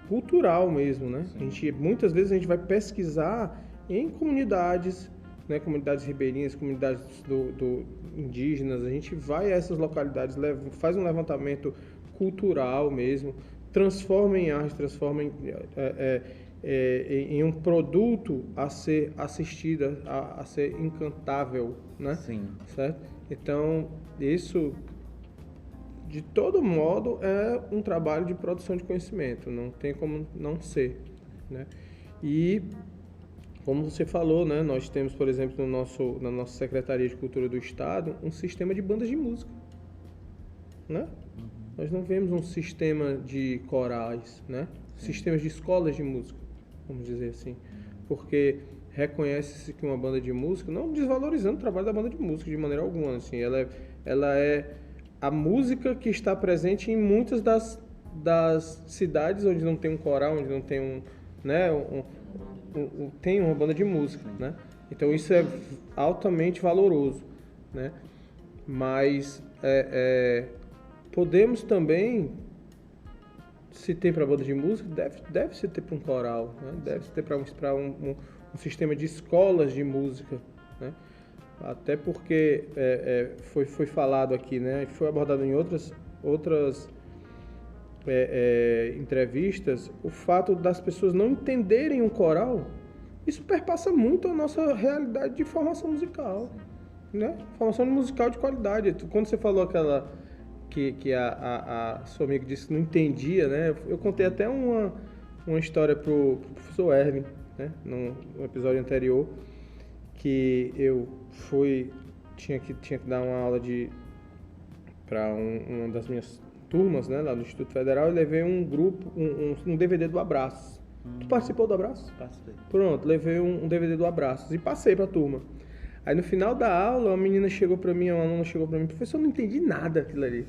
cultural mesmo, né? Muitas vezes a gente vai pesquisar em comunidades, né? Comunidades ribeirinhas, comunidades indígenas, a gente vai a essas localidades, faz um levantamento cultural mesmo, transforma em arte, transforma em um produto a ser assistido, a ser encantável, né? Sim. Certo? Então, isso, de todo modo, é um trabalho de produção de conhecimento, não tem como não ser, né? E, como você falou, né, nós temos, por exemplo, na nossa Secretaria de Cultura do Estado, um sistema de bandas de música, né? Nós não vemos um sistema de corais, né? Sistemas de escolas de música, vamos dizer assim, porque reconhece-se que uma banda de música, não desvalorizando o trabalho da banda de música de maneira alguma, assim, ela é a música que está presente em muitas das cidades onde não tem um coral, onde não tem tem uma banda de música, né? Então isso é altamente valoroso, né? Mas podemos também, se tem para banda de música, deve se ter para um coral, né? Deve se ter para um sistema de escolas de música, né? Até porque foi falado aqui, né? Foi abordado em outras entrevistas, o fato das pessoas não entenderem um coral, isso perpassa muito a nossa realidade de formação musical, né? Formação musical de qualidade. Quando você falou aquela que a sua amiga disse que não entendia, né? Eu contei até uma história pro professor Erwin, né? No episódio anterior, que eu tinha que dar uma aula para uma das minhas turmas, né, lá no Instituto Federal, e levei um grupo, um DVD do Abraços. Tu participou do Abraços? Participei. Pronto, levei um DVD do Abraços e passei para a turma. Aí no final da aula, uma aluna chegou para mim, professor, eu não entendi nada aquilo ali.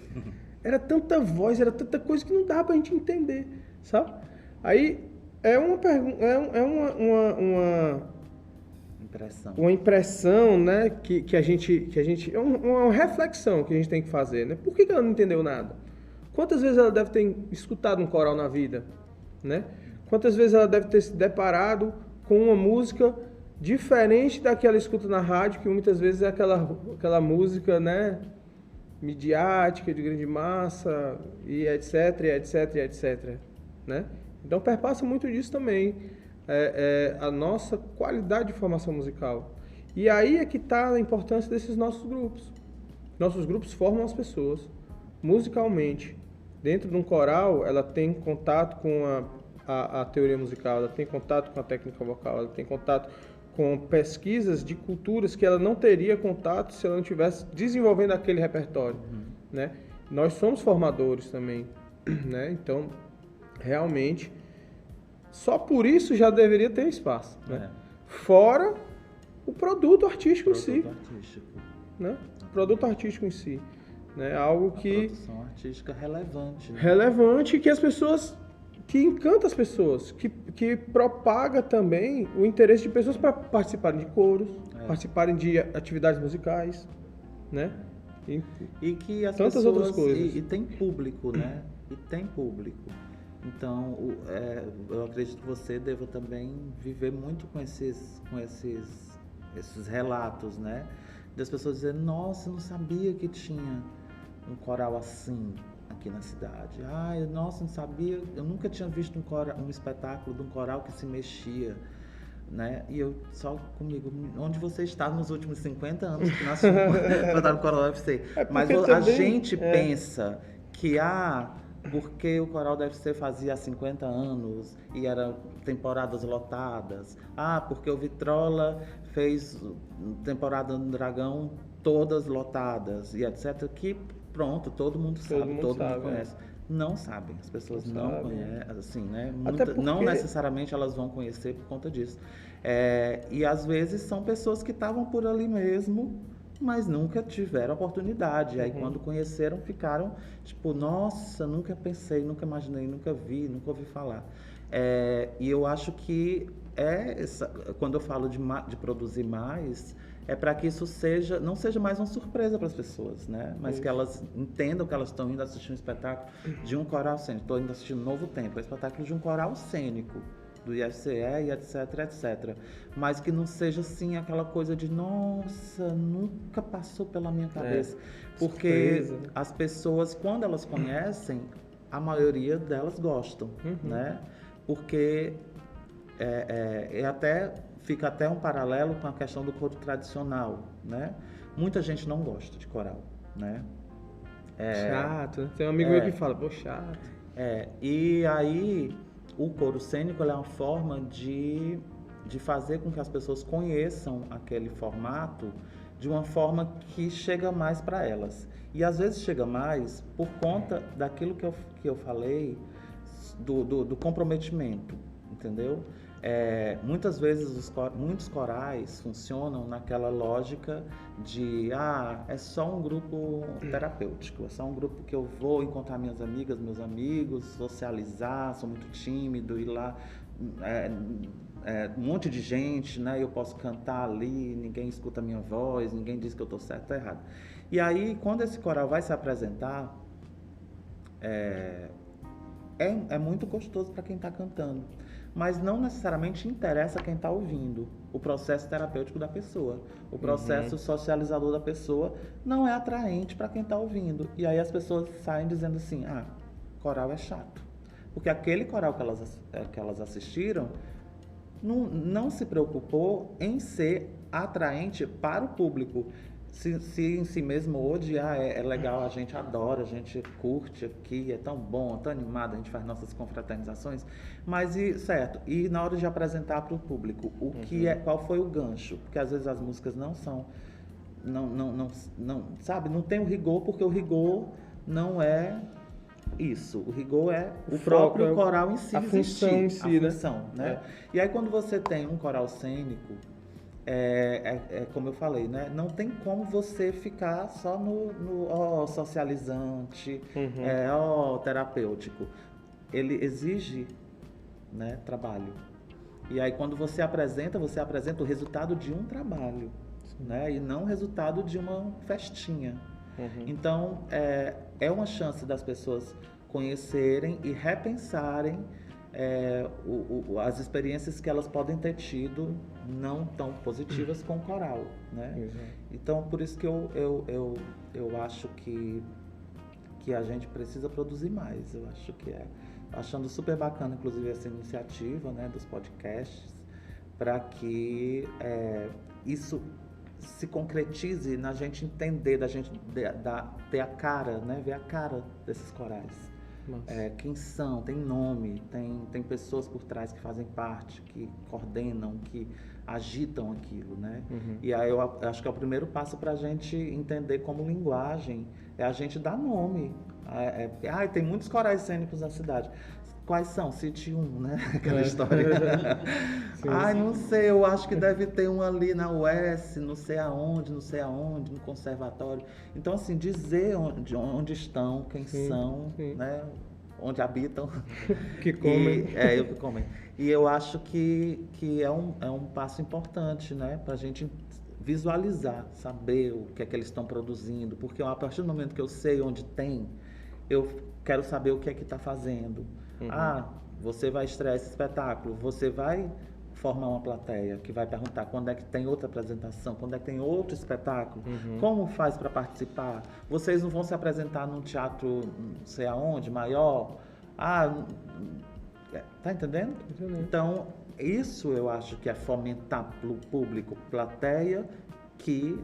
Era tanta voz, era tanta coisa que não dava pra gente entender, sabe? Aí uma impressão, né, que a gente uma reflexão que a gente tem que fazer, né? Por que ela não entendeu nada? Quantas vezes ela deve ter escutado um coral na vida, né? Quantas vezes ela deve ter se deparado com uma música diferente da que ela escuta na rádio, que muitas vezes é aquela música, né, midiática, de grande massa, e etc, né? Então perpassa muito disso também, a nossa qualidade de formação musical. E aí é que está a importância desses nossos grupos. Nossos grupos formam as pessoas musicalmente. Dentro de um coral, ela tem contato com a teoria musical, ela tem contato com a técnica vocal, ela tem contato com pesquisas de culturas que ela não teria contato se ela não estivesse desenvolvendo aquele repertório, né? Nós somos formadores também, né? Então, realmente, só por isso já deveria ter espaço, né? Fora o produto artístico em si, né? O produto artístico em si, né? Algo que... produção artística relevante. Né? Relevante, que as pessoas... que encanta as pessoas, que propaga também o interesse de pessoas para participarem de coros, participarem de atividades musicais, né? E que as tantas pessoas, outras coisas. E tem público, né? E tem público. Então, eu acredito que você deva também viver muito com esses relatos, né? Das pessoas dizendo, nossa, eu não sabia que tinha um coral assim aqui na cidade. Ai, nossa, não sabia, eu nunca tinha visto um espetáculo de um coral que se mexia, né? E eu só comigo, onde você está nos últimos 50 anos que nós fomos cantar no Coral UFC. Mas também, a gente pensa que, porque o Coral da UFC fazia há 50 anos e eram temporadas lotadas. Porque o Vitrola fez temporada no Dragão todas lotadas e etc. Que pronto, todo mundo sabe, todo mundo conhece. Não sabem, as pessoas não conhecem, assim, né? Não necessariamente elas vão conhecer por conta disso. E às vezes são pessoas que estavam por ali mesmo, mas nunca tiveram oportunidade. Aí quando conheceram, ficaram tipo, nossa, nunca pensei, nunca imaginei, nunca vi, nunca ouvi falar. E eu acho que quando eu falo de produzir mais, é para que isso não seja mais uma surpresa para as pessoas, né? Mas que elas entendam que elas estão indo assistir um espetáculo de um coral cênico. Estou indo assistir Novo Tempo, espetáculo de um coral cênico, do IFCE e etc, etc. Mas que não seja assim aquela coisa de, nossa, nunca passou pela minha cabeça. Porque surpresa. As pessoas, quando elas conhecem, a maioria delas gostam, né? Porque fica até um paralelo com a questão do coro tradicional, né? Muita gente não gosta de coral, né? Chato, né? Tem um amigo meu que fala, pô, chato. E aí o coro cênico é uma forma de fazer com que as pessoas conheçam aquele formato de uma forma que chega mais para elas. E às vezes chega mais por conta daquilo que eu falei, do comprometimento, entendeu? Muitas vezes muitos corais funcionam naquela lógica de é só um grupo terapêutico, é só um grupo que eu vou encontrar minhas amigas, meus amigos, socializar, sou muito tímido, ir lá, um monte de gente, né? Eu posso cantar ali, ninguém escuta a minha voz, ninguém diz que eu estou certo ou errado. E aí, quando esse coral vai se apresentar, é muito gostoso para quem está cantando, mas não necessariamente interessa quem está ouvindo. O processo terapêutico da pessoa, o processo socializador da pessoa não é atraente para quem está ouvindo. E aí as pessoas saem dizendo assim, coral é chato. Porque aquele coral que elas assistiram não se preocupou em ser atraente para o público. Se em si mesmo hoje é legal, a gente adora, a gente curte aqui, é tão bom, tão animado, a gente faz nossas confraternizações, mas certo, e na hora de apresentar para o público, qual foi o gancho? Porque às vezes as músicas não são, sabe, não tem o rigor, porque o rigor não é isso, o rigor é o próprio coral em si, a função em si, a função, né? E aí quando você tem um coral cênico, como eu falei, né? Não tem como você ficar só no socializante, terapêutico. Ele exige, né, trabalho. E aí quando você apresenta o resultado de um trabalho, né? E não o resultado de uma festinha. Então, é uma chance das pessoas conhecerem e repensarem as experiências que elas podem ter tido não tão positivas com o coral, né? Então, por isso que eu acho que a gente precisa produzir mais. Eu acho que achando super bacana, inclusive, essa iniciativa, né, dos podcasts, para que isso se concretize na gente entender, da gente ter a cara, né, ver a cara desses corais. Quem são, tem nome, tem pessoas por trás que fazem parte, que coordenam, que agitam aquilo, né? Uhum. E aí eu acho que é o primeiro passo para a gente entender como linguagem, é a gente dar nome. Tem muitos corais cênicos na cidade. Quais são? Cite um, né? Aquela história. Sim. Não sei, eu acho que deve ter um ali na UES, não sei aonde, no conservatório. Então, assim, dizer onde estão, quem são, sim. né? Onde habitam. Que comem. O que comem. E eu acho que é um passo importante, né? Para a gente visualizar, saber o que é que eles estão produzindo. Porque a partir do momento que eu sei onde tem, eu quero saber o que é que está fazendo. Você vai estrear esse espetáculo, você vai formar uma plateia que vai perguntar quando é que tem outra apresentação, quando é que tem outro espetáculo, como faz para participar? Vocês não vão se apresentar num teatro não sei aonde, maior? Tá entendendo? Então, isso eu acho que é fomentar o público, plateia, que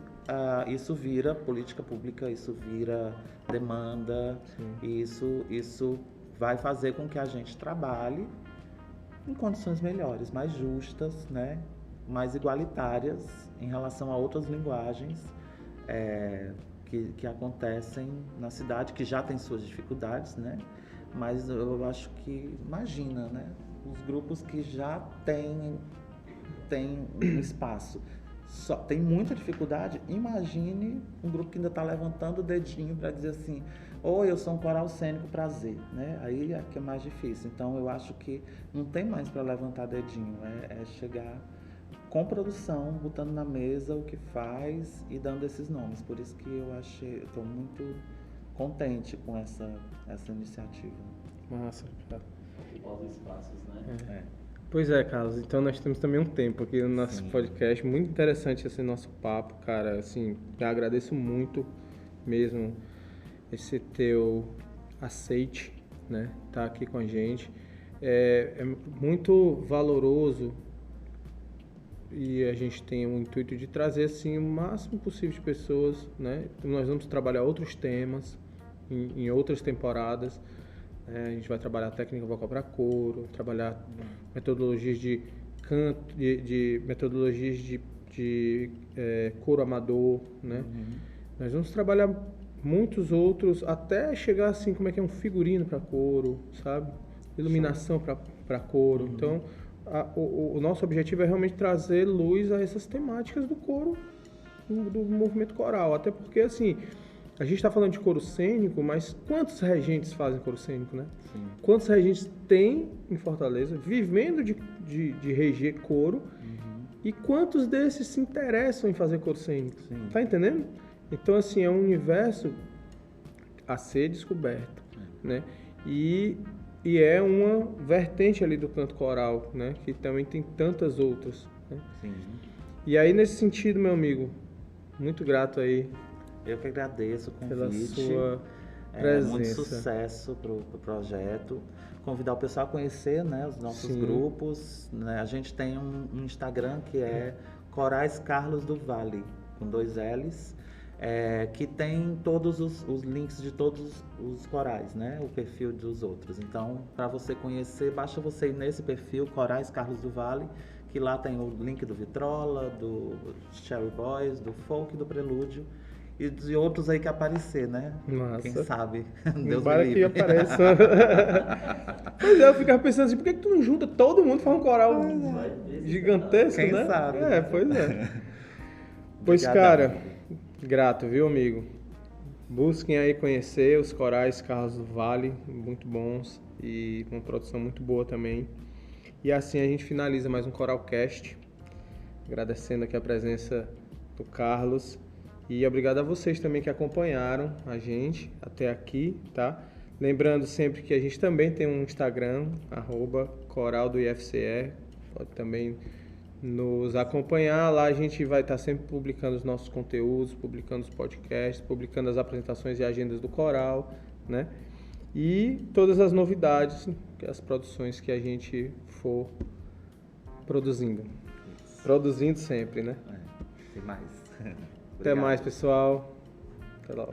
isso vira política pública, isso vira demanda, e isso vai fazer com que a gente trabalhe em condições melhores, mais justas, né? Mais igualitárias em relação a outras linguagens que acontecem na cidade, que já tem suas dificuldades, né? Mas eu acho que, imagina, né? Os grupos que já têm um espaço, só tem muita dificuldade, imagine um grupo que ainda está levantando o dedinho para dizer assim, eu sou um coral cênico, prazer, né? Aí é que é mais difícil. Então eu acho que não tem mais para levantar dedinho, é chegar com produção, botando na mesa o que faz e dando esses nomes. Por isso que eu estou muito contente com essa iniciativa. Massa, cara. Faltam espaços, né? Pois é, Carlos. Então nós temos também um tempo aqui no nosso podcast. Muito interessante esse nosso papo, cara. Assim, eu agradeço muito mesmo esse teu aceite, né? Tá aqui com a gente. É muito valoroso e a gente tem o intuito de trazer assim o máximo possível de pessoas, né? Nós vamos trabalhar outros temas em outras temporadas. A gente vai trabalhar técnica vocal para coro, trabalhar metodologias de canto, metodologias de coro amador, né? Nós vamos trabalhar muitos outros até chegar assim como é que é um figurino para coro, sabe? Iluminação para coro. Então, o nosso objetivo é realmente trazer luz a essas temáticas do coro, do movimento coral, até porque assim a gente está falando de coro cênico, mas quantos regentes fazem coro cênico, né? Sim. Quantos regentes tem em Fortaleza vivendo de reger coro e quantos desses se interessam em fazer coro cênico? Sim. Tá entendendo? Então, assim, é um universo a ser descoberto, né? E é uma vertente ali do canto coral, né? Que também tem tantas outras, né? Sim. E aí, nesse sentido, meu amigo, muito grato aí. Eu que agradeço o convite. Pela sua presença. Muito sucesso pro projeto. Convidar o pessoal a conhecer, né, os nossos grupos. Né? A gente tem um Instagram que é Corais Carlos do Vale, com 2 L's, que tem todos os links de todos os corais, né? O perfil dos outros. Então, para você conhecer, basta você ir nesse perfil, Corais Carlos do Vale, que lá tem o link do Vitrola, do Cherry Boys, do Folk, do Prelúdio. E de outros aí que aparecer, né? Nossa. Quem sabe? Deus para me que livre. apareça. Pois é, eu ficava pensando assim, por que tu não junta todo mundo e faz um coral gigantesco, Quem né? sabe? Pois é. Pois, cara, grato, viu, amigo? Busquem aí conhecer os corais Carlos do Vale, muito bons e com produção muito boa também. E assim a gente finaliza mais um Coralcast, agradecendo aqui a presença do Carlos. E obrigado a vocês também que acompanharam a gente até aqui, tá? Lembrando sempre que a gente também tem um Instagram, @coraldoifce, pode também nos acompanhar. Lá a gente vai estar sempre publicando os nossos conteúdos, publicando os podcasts, publicando as apresentações e agendas do coral, né? E todas as novidades, as produções que a gente for produzindo. Produzindo sempre, né? Tem mais. Até mais, pessoal. Até logo.